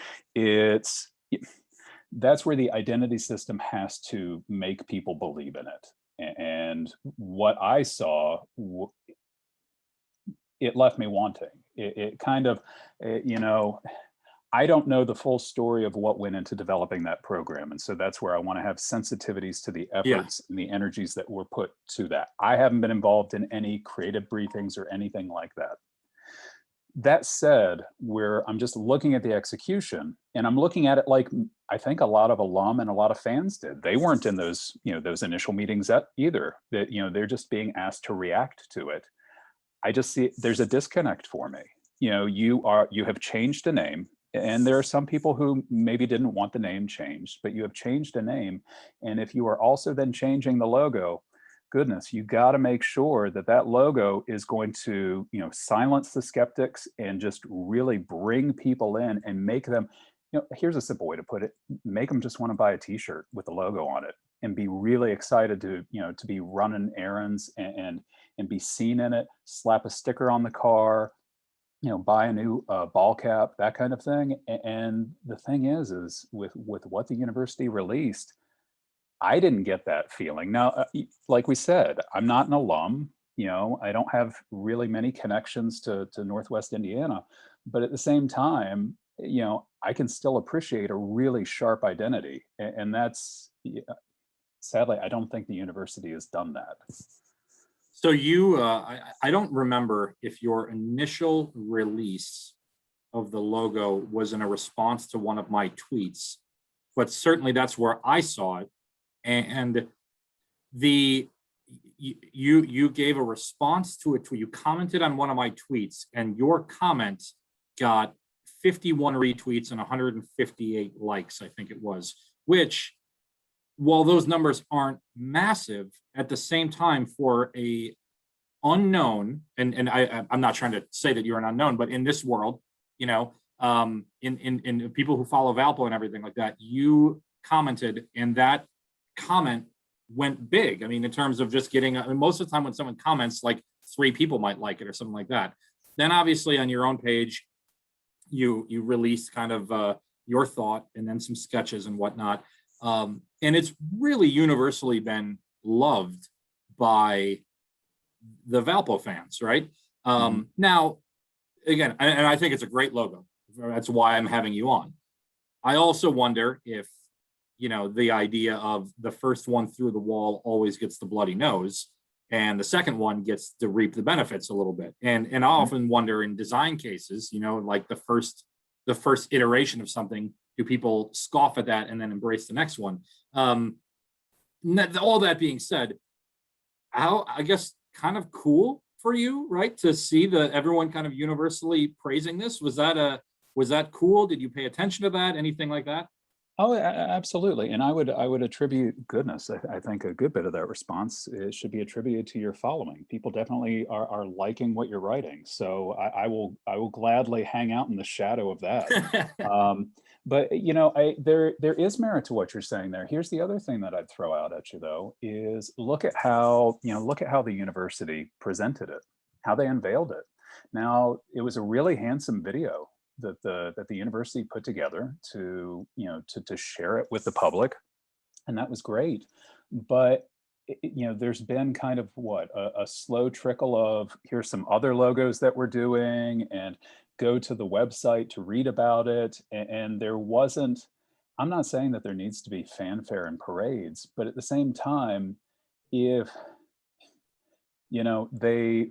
that's where the identity system has to make people believe in it. And what I saw, it left me wanting. It kind of, I don't know the full story of what went into developing that program. And so that's where I want to have sensitivities to the efforts and the energies that were put to that. I haven't been involved in any creative briefings or anything like that. That said, where I'm just looking at the execution, and I'm looking at it like I think a lot of alum and a lot of fans did. They weren't in those initial meetings either. That they're just being asked to react to it. I just see there's a disconnect for me. You have changed a name. And there are some people who maybe didn't want the name changed, but you have changed a name. And if you are also then changing the logo, goodness, you got to make sure that logo is going to, silence the skeptics and just really bring people in and make them, here's a simple way to put it, make them just want to buy a t-shirt with the logo on it and be really excited to be running errands and be seen in it, slap a sticker on the car, buy a new ball cap, that kind of thing. And the thing is with what the university released, I didn't get that feeling. Now, like we said, I'm not an alum. I don't have really many connections to Northwest Indiana, but at the same time, I can still appreciate a really sharp identity. And that's, sadly, I don't think the university has done that. So I don't remember if your initial release of the logo was in a response to one of my tweets, but certainly that's where I saw it. And you gave a response to a tweet. You commented on one of my tweets, and your comment got 51 retweets and 158 likes, I think it was, which, while those numbers aren't massive, at the same time, for a unknown, and I'm not trying to say that you're an unknown, but in this world, in people who follow Valpo and everything like that, you commented, and that comment went big. I mean, in terms of just getting, most of the time when someone comments, like 3 people might like it or something like that. Then obviously on your own page, you released kind of your thought and then some sketches and whatnot. And it's really universally been loved by the Valpo fans, right? Now, again, and I think it's a great logo. That's why I'm having you on. I also wonder if, the idea of the first one through the wall always gets the bloody nose, and the second one gets to reap the benefits a little bit. And I often wonder in design cases, like the first iteration of something, do people scoff at that and then embrace the next one? All that being said, I guess kind of cool for you, right, to see everyone kind of universally praising this. Was that cool? Did you pay attention to that? Anything like that? Oh, absolutely. And I would attribute goodness. I think a good bit of that response should be attributed to your following. People definitely are liking what you're writing. So I will gladly hang out in the shadow of that. Um, but there is merit to what you're saying there. Here's the other thing that I'd throw out at you though, is look at how the university presented it, how they unveiled it. Now, it was a really handsome video that the university put together to share it with the public, and that was great. But there's been kind of a slow trickle of here's some other logos that we're doing, and go to the website to read about it. And there wasn't. I'm not saying that there needs to be fanfare and parades, but at the same time, if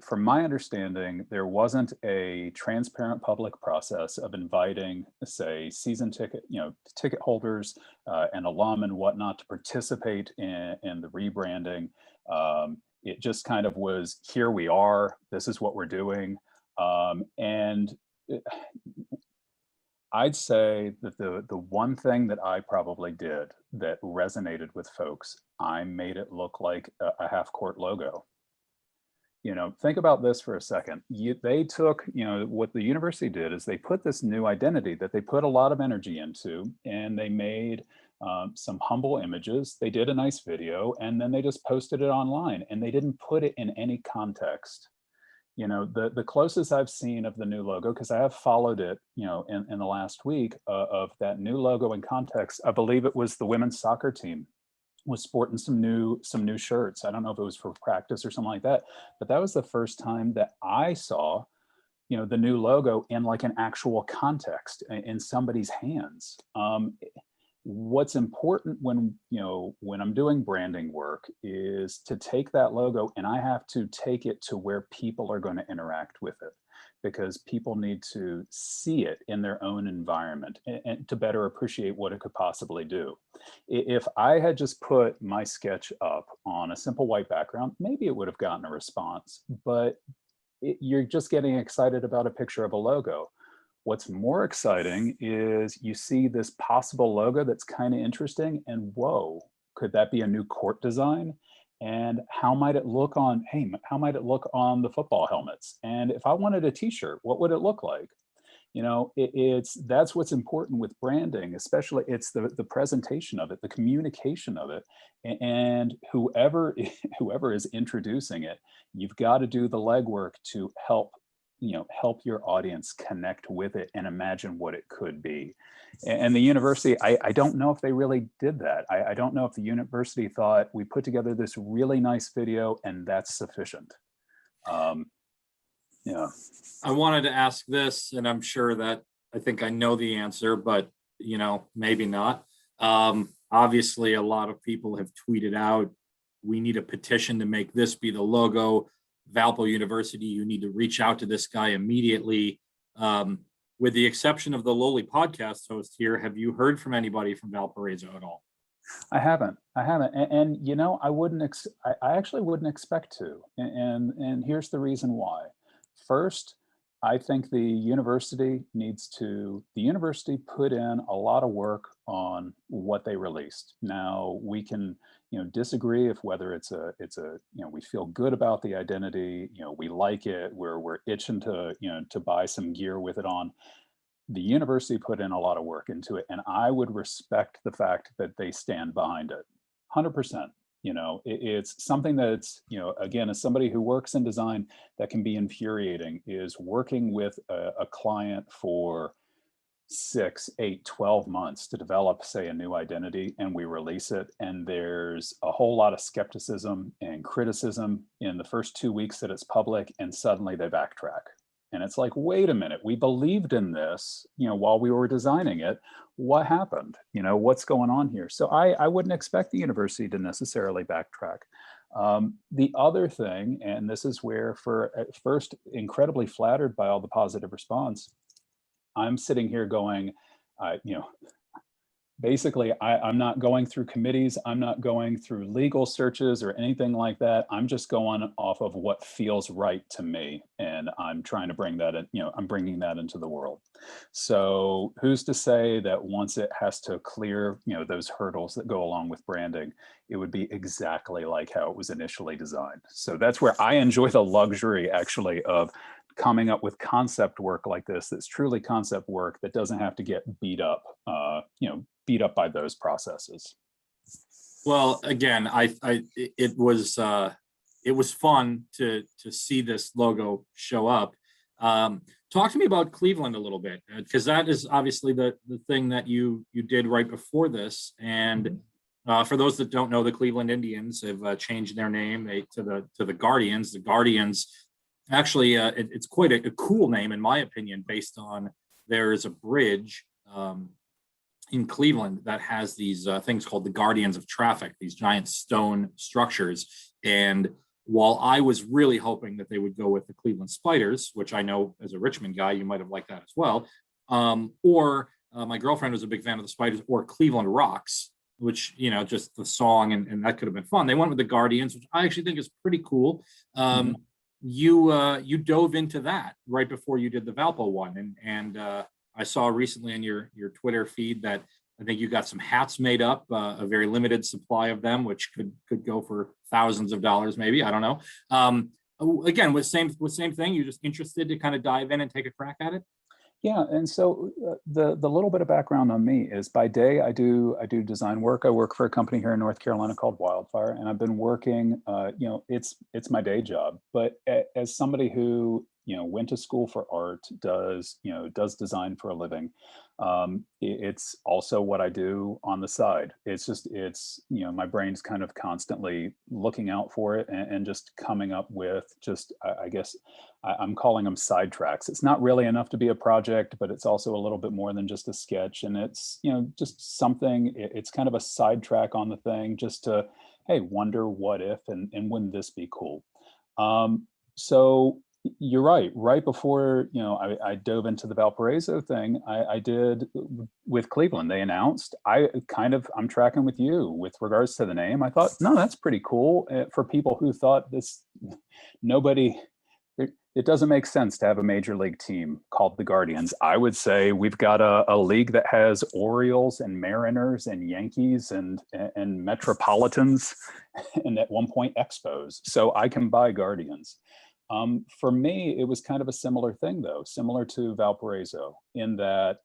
from my understanding, there wasn't a transparent public process of inviting, say, season ticket holders and alum and whatnot to participate in the rebranding. It just kind of was, here we are, this is what we're doing. And I'd say that the one thing that I probably did that resonated with folks, I made it look like a half court logo. Think about this for a second. They took, what the university did is they put this new identity that they put a lot of energy into, and they made some humble images. They did a nice video, and then they just posted it online, and they didn't put it in any context. The closest I've seen of the new logo, because I have followed it, in the last week, of that new logo in context, I believe it was the women's soccer team was sporting some new shirts. I don't know if it was for practice or something like that, but that was the first time that I saw, the new logo in like an actual context in somebody's hands. What's important when I'm doing branding work is to take that logo, and I have to take it to where people are going to interact with it, because people need to see it in their own environment and to better appreciate what it could possibly do. If I had just put my sketch up on a simple white background, maybe it would have gotten a response, but you're just getting excited about a picture of a logo. What's more exciting is you see this possible logo that's kind of interesting, and whoa, could that be a new court design? And how might it look on the football helmets? And if I wanted a t-shirt, what would it look like? That's what's important with branding, especially it's the presentation of it, the communication of it. And whoever is introducing it, you've got to do the legwork to help your audience connect with it and imagine what it could be. And the university, I don't know if they really did that. I don't know if the university thought, we put together this really nice video and that's sufficient. Yeah. I wanted to ask this, and I'm sure that I think I know the answer, but maybe not. Obviously, a lot of people have tweeted out, we need a petition to make this be the logo. Valpo University, you need to reach out to this guy immediately. With the exception of the lowly podcast host here, have you heard from anybody from Valparaiso at all? I haven't. And I actually wouldn't expect to. And here's the reason why. First, I think the university put in a lot of work on what they released. Now we can, disagree if whether it's a, we feel good about the identity, we like it, we're itching to buy some gear with it on. The university put in a lot of work into it, and I would respect the fact that they stand behind it 100%. It's something that's, again, as somebody who works in design, that can be infuriating, is working with a client for 6, 8, 12 months to develop, say, a new identity, and we release it, and there's a whole lot of skepticism and criticism in the first 2 weeks that it's public, and suddenly they backtrack. And it's like, wait a minute, we believed in this, while we were designing it. What happened? What's going on here? So I wouldn't expect the university to necessarily backtrack. The other thing, and this is where, at first, incredibly flattered by all the positive response, I'm sitting here going, basically, I'm not going through committees. I'm not going through legal searches or anything like that. I'm just going off of what feels right to me. And I'm trying to bring that in, I'm bringing that into the world. So who's to say that once it has to clear, those hurdles that go along with branding, it would be exactly like how it was initially designed. So that's where I enjoy the luxury actually of coming up with concept work like this that's truly concept work that doesn't have to get beat up by those processes. Well, again, it was fun to see this logo show up. Talk to me about Cleveland a little bit, because that is obviously the thing that you did right before this. And for those that don't know, the Cleveland Indians have changed their name to the Guardians. The Guardians, actually, it's quite a cool name in my opinion, based on there is a bridge in Cleveland that has these things called the Guardians of Traffic, these giant stone structures. And while I was really hoping that they would go with the Cleveland Spiders, which I know as a Richmond guy, you might have liked that as well, or my girlfriend was a big fan of the Spiders, or Cleveland Rocks, which, just the song, and that could have been fun. They went with the Guardians, which I actually think is pretty cool. You dove into that right before you did the Valpo one, and I saw recently on your Twitter feed that I think you got some hats made up, a very limited supply of them, which could go for thousands of dollars, maybe. I don't know. Again, with same thing. You're just interested to kind of dive in and take a crack at it. Yeah, and so the little bit of background on me is by day I do design work. I work for a company here in North Carolina called Wildfire, and I've been working. It's my day job. But as somebody who went to school for art, does design for a living, it's also what I do on the side. It's my brain's kind of constantly looking out for it and just coming up with I guess I'm calling them sidetracks. It's not really enough to be a project, but it's also a little bit more than just a sketch. And it's, just something, it's kind of a sidetrack on the thing, just to, hey, wonder what if, and wouldn't this be cool? So you're right. Right before, I dove into the Valparaiso thing, I did with Cleveland. They announced, I'm tracking with you with regards to the name. I thought, no, that's pretty cool for people who thought nobody, it doesn't make sense to have a major league team called the Guardians. I would say we've got a league that has Orioles and Mariners and Yankees and Metropolitans and at one point Expos. So I can buy Guardians. For me, it was kind of a similar thing, though, similar to Valparaiso, in that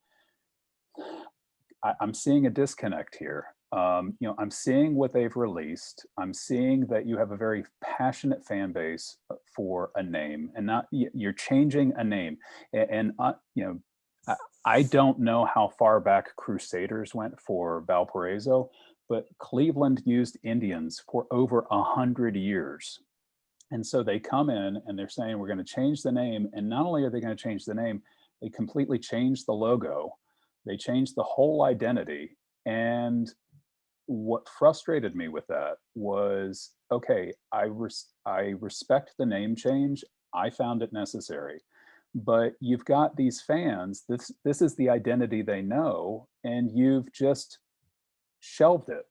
I'm seeing a disconnect here. I'm seeing what they've released. I'm seeing that you have a very passionate fan base for a name, and not you're changing a name. And I don't know how far back Crusaders went for Valparaiso, but Cleveland used Indians for over 100 years. And so they come in and they're saying, we're going to change the name. And not only are they going to change the name, they completely changed the logo. They changed the whole identity. And what frustrated me with that was, okay, I respect the name change. I found it necessary. But you've got these fans, this is the identity they know, and you've just shelved it.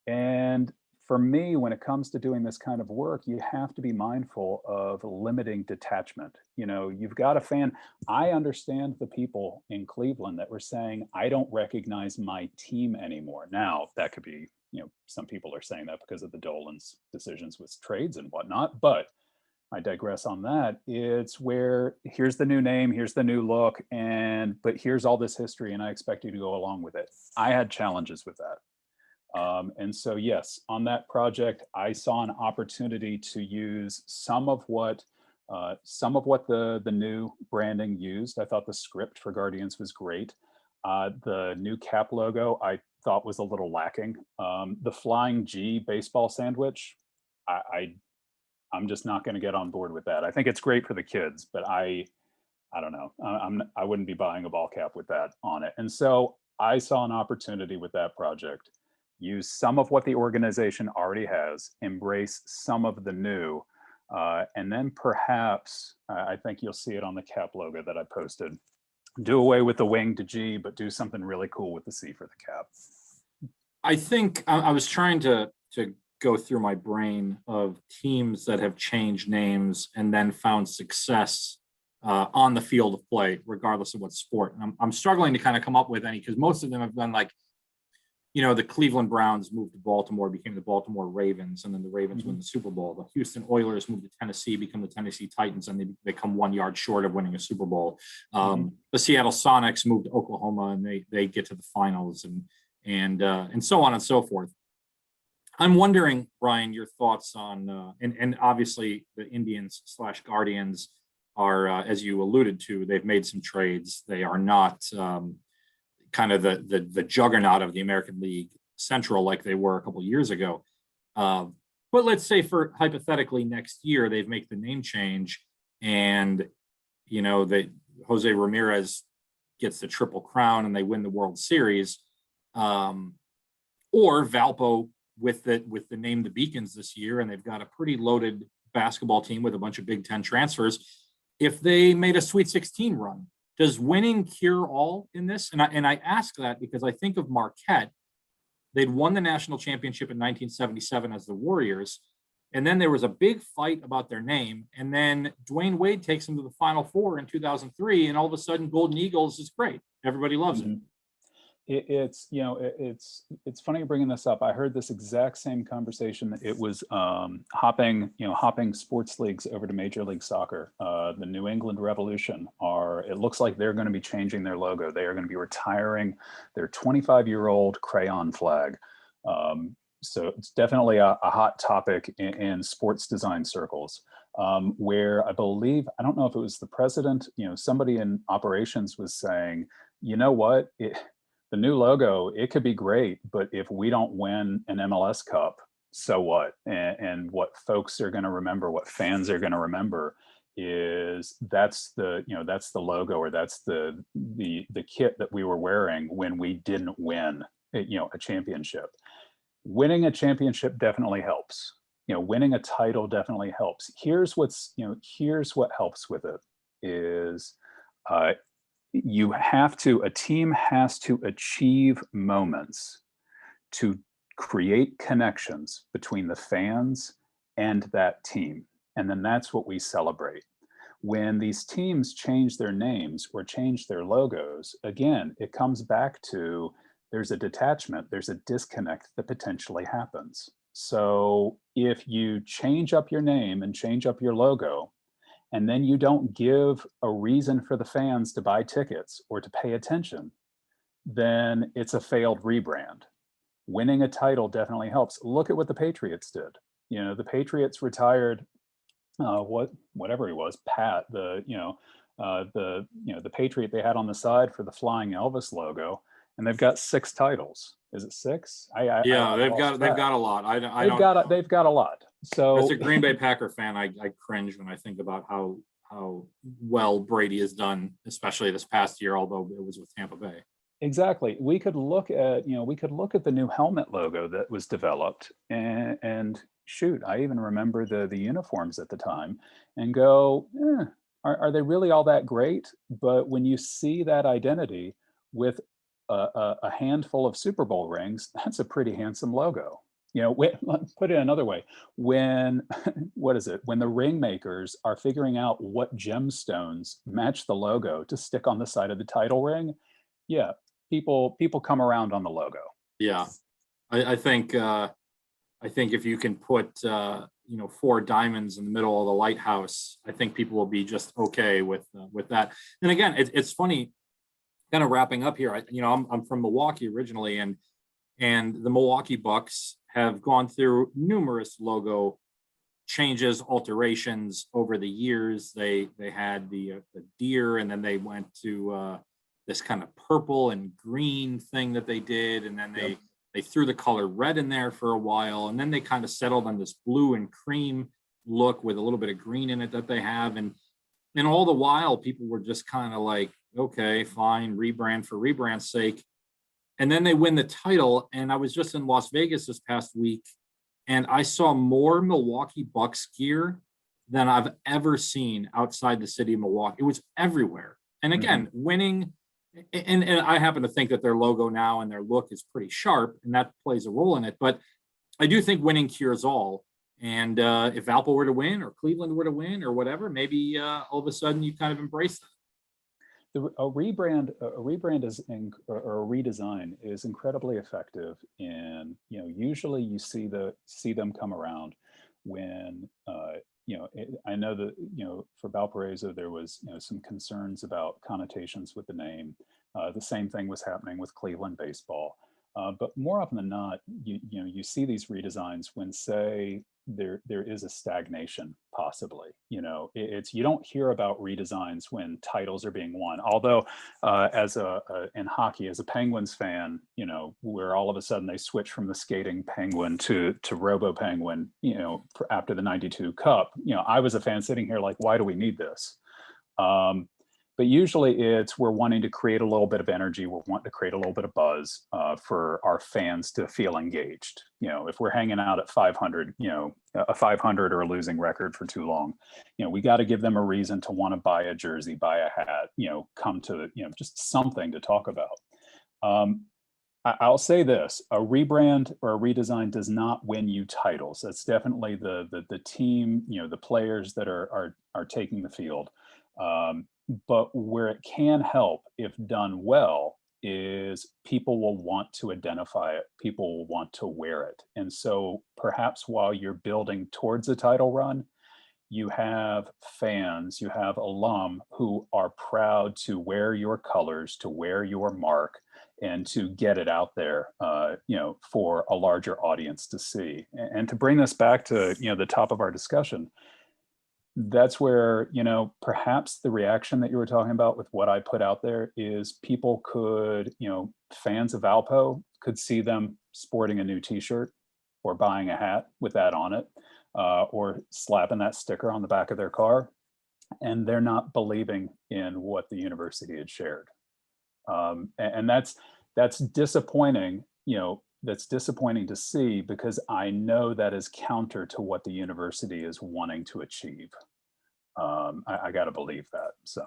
And for me, when it comes to doing this kind of work, you have to be mindful of limiting detachment. You've got a fan. I understand the people in Cleveland that were saying, I don't recognize my team anymore. Now, that could be, some people are saying that because of the Dolan's decisions with trades and whatnot, but I digress on that. It's where here's the new name, here's the new look, but here's all this history, and I expect you to go along with it. I had challenges with that. And so, yes, on that project, I saw an opportunity to use some of what the new branding used. I thought the script for Guardians was great. The new cap logo I thought was a little lacking. The Flying G baseball sandwich, I'm just not going to get on board with that. I think it's great for the kids, but I don't know. I wouldn't be buying a ball cap with that on it. And so I saw an opportunity with that project. Use some of what the organization already has, embrace some of the new, and then perhaps, I think you'll see it on the cap logo that I posted. Do away with the winged G, but do something really cool with the C for the cap. I think I was trying to go through my brain of teams that have changed names and then found success on the field of play, regardless of what sport. And I'm struggling to kind of come up with any, because most of them have done like, the Cleveland Browns moved to Baltimore, became the Baltimore Ravens, and then the Ravens win the Super Bowl. The Houston Oilers moved to Tennessee, become the Tennessee Titans, and they come 1 yard short of winning a Super Bowl. The Seattle Sonics moved to Oklahoma, and they get to the finals, and so on and so forth. I'm wondering, Brian, your thoughts on and obviously the Indians / Guardians are, as you alluded to, they've made some trades. They are not kind of the juggernaut of the American League Central like they were a couple of years ago. But let's say, for hypothetically, next year they've made the name change, and that Jose Ramirez gets the Triple Crown and they win the World Series, or Valpo with the name the Beacons this year, and they've got a pretty loaded basketball team with a bunch of Big Ten transfers. If they made a Sweet 16 run, does winning cure all in this? And I ask that because I think of Marquette. They'd won the national championship in 1977 as the Warriors, and then there was a big fight about their name, and then Dwayne Wade takes them to the Final Four in 2003, and all of a sudden Golden Eagles is great. Everybody loves it. It's funny you're bringing this up. I heard this exact same conversation. It was hopping sports leagues over to Major League Soccer. The New England Revolution it looks like they're going to be changing their logo. They are going to be retiring their 25-year-old crayon flag. So it's definitely a hot topic in sports design circles, where I believe, I don't know if it was the president, somebody in operations was saying, you know what, the new logo, it could be great, but if we don't win an MLS Cup, so what? And what folks are going to remember, what fans are going to remember, is that's the logo, or that's the kit that we were wearing when we didn't win a championship. Winning a championship definitely helps. Winning a title definitely helps. Here's what helps with it is a team has to achieve moments to create connections between the fans and that team. And then that's what we celebrate. When these teams change their names or change their logos, again, it comes back to there's a detachment, there's a disconnect that potentially happens. So if you change up your name and change up your logo, and then you don't give a reason for the fans to buy tickets or to pay attention, then it's a failed rebrand. Winning a title definitely helps. Look at what the Patriots did. The Patriots retired whatever he was, Pat, the Patriot they had on the side for the Flying Elvis logo, and they've got 6 titles. Is it 6? They've got a lot. They've got a lot. So as a Green Bay Packer fan, I cringe when I think about how well Brady has done, especially this past year, although it was with Tampa Bay. Exactly. We could look at the new helmet logo that was developed, and shoot, I even remember the uniforms at the time, and go, are they really all that great? But when you see that identity with a handful of Super Bowl rings, that's a pretty handsome logo. Put it another way, when the ring makers are figuring out what gemstones match the logo to stick on the side of the title ring, yeah, people come around on the logo. Yeah, I think if you can put 4 diamonds in the middle of the lighthouse, I think people will be just okay with that. And again, it's funny, kind of wrapping up here. I'm from Milwaukee originally, and the Milwaukee Bucks have gone through numerous logo changes, alterations over the years. They had the deer, and then they went to this kind of purple and green thing that they did, and then they threw the color red in there for a while, and then they kind of settled on this blue and cream look with a little bit of green in it that they have, and all the while people were just kind of like, okay, fine, rebrand for rebrand's sake. And then they win the title. And I was just in Las Vegas this past week, and I saw more Milwaukee Bucks gear than I've ever seen outside the city of Milwaukee. It was everywhere. And again, winning, and I happen to think that their logo now and their look is pretty sharp, and that plays a role in it. But I do think winning cures all. And if Valpo were to win, or Cleveland were to win, or whatever, maybe all of a sudden you kind of embrace that. A rebrand or a redesign is incredibly effective. And usually you see them come around when I know that for Valparaiso there was some concerns about connotations with the name. The same thing was happening with Cleveland baseball. But more often than not, you see these redesigns when, say, there is a stagnation, possibly. You don't hear about redesigns when titles are being won. Although, in hockey, as a Penguins fan, where all of a sudden they switch from the skating Penguin to Robo Penguin, after the '92 Cup, I was a fan sitting here like, why do we need this? But usually we're wanting to create a little bit of energy. We're wanting to create a little bit of buzz for our fans to feel engaged. If we're hanging out at 500, a 500 or a losing record for too long, we got to give them a reason to want to buy a jersey, buy a hat, come to, just something to talk about. I'll say this: a rebrand or a redesign does not win you titles. That's definitely the team, the players that are taking the field. But where it can help, if done well, is people will want to identify it. People will want to wear it. And so perhaps while you're building towards a title run, you have fans, you have alum who are proud to wear your colors, to wear your mark, and to get it out there, for a larger audience to see. And to bring this back to, the top of our discussion, that's where, perhaps the reaction that you were talking about with what I put out there is people could, fans of Valpo could see them sporting a new t-shirt or buying a hat with that on it, or slapping that sticker on the back of their car, and they're not believing in what the university had shared. And that's disappointing, that's disappointing to see, because I know that is counter to what the university is wanting to achieve. I got to believe that. So,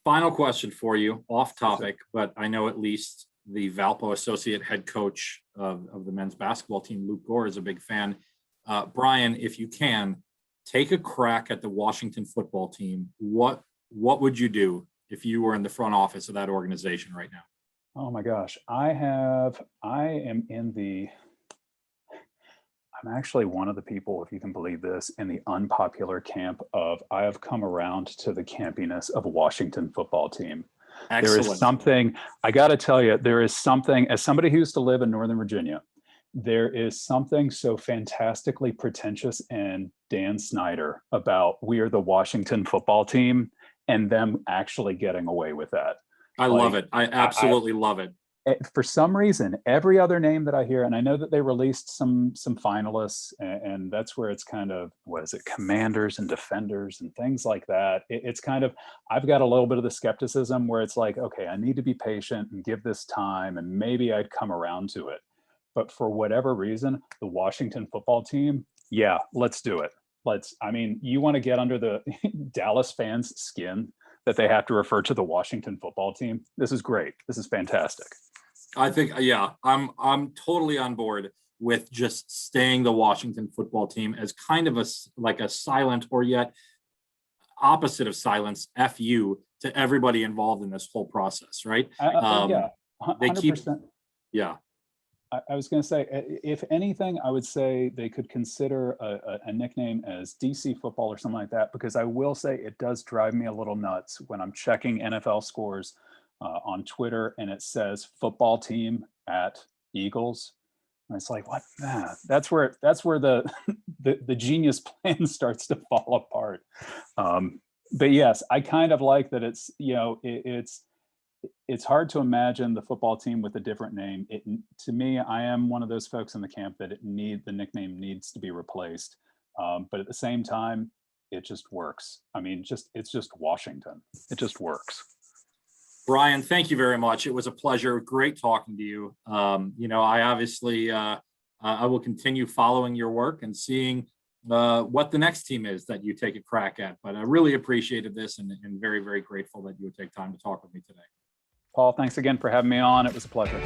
final question for you, off topic, but I know at least the Valpo associate head coach of the men's basketball team, Luke Gore, is a big fan. Brian, if you can take a crack at the Washington football team, what would you do if you were in the front office of that organization right now? Oh my gosh, I'm actually one of the people, if you can believe this, in the unpopular camp of I have come around to the campiness of a Washington football team. Excellent. There is something, I got to tell you, there is something, as somebody who used to live in Northern Virginia, there is something so fantastically pretentious and Dan Snyder about we are the Washington football team and them actually getting away with that. I love it. I absolutely love it. For some reason, every other name that I hear, and I know that they released some finalists, and that's where it's kind of, what is it, commanders and defenders and things like that. It's kind of, I've got a little bit of the skepticism where it's like, okay, I need to be patient and give this time, and maybe I'd come around to it. But for whatever reason, the Washington football team, yeah, let's do it. You want to get under the Dallas fans' skin that they have to refer to the Washington football team. This is great. This is fantastic. I think, yeah, I'm totally on board with just staying the Washington football team as kind of a silent, or yet opposite of silence, FU to everybody involved in this whole process, right? Yeah, 100%. They keep, yeah. I was going to say, if anything, I would say they could consider a nickname as DC football or something like that, because I will say it does drive me a little nuts when I'm checking NFL scores on Twitter and it says football team at Eagles. And it's like, what? That's where the genius plan starts to fall apart. But yes, I kind of like that. It's hard to imagine the football team with a different name. To me, I am one of those folks in the camp that the nickname needs to be replaced. But at the same time, it just works. I mean, it's just Washington. It just works. Brian, thank you very much. It was a pleasure. Great talking to you. I obviously, I will continue following your work and seeing what the next team is that you take a crack at. But I really appreciated this and very, very grateful that you would take time to talk with me today. Paul, thanks again for having me on. It was a pleasure.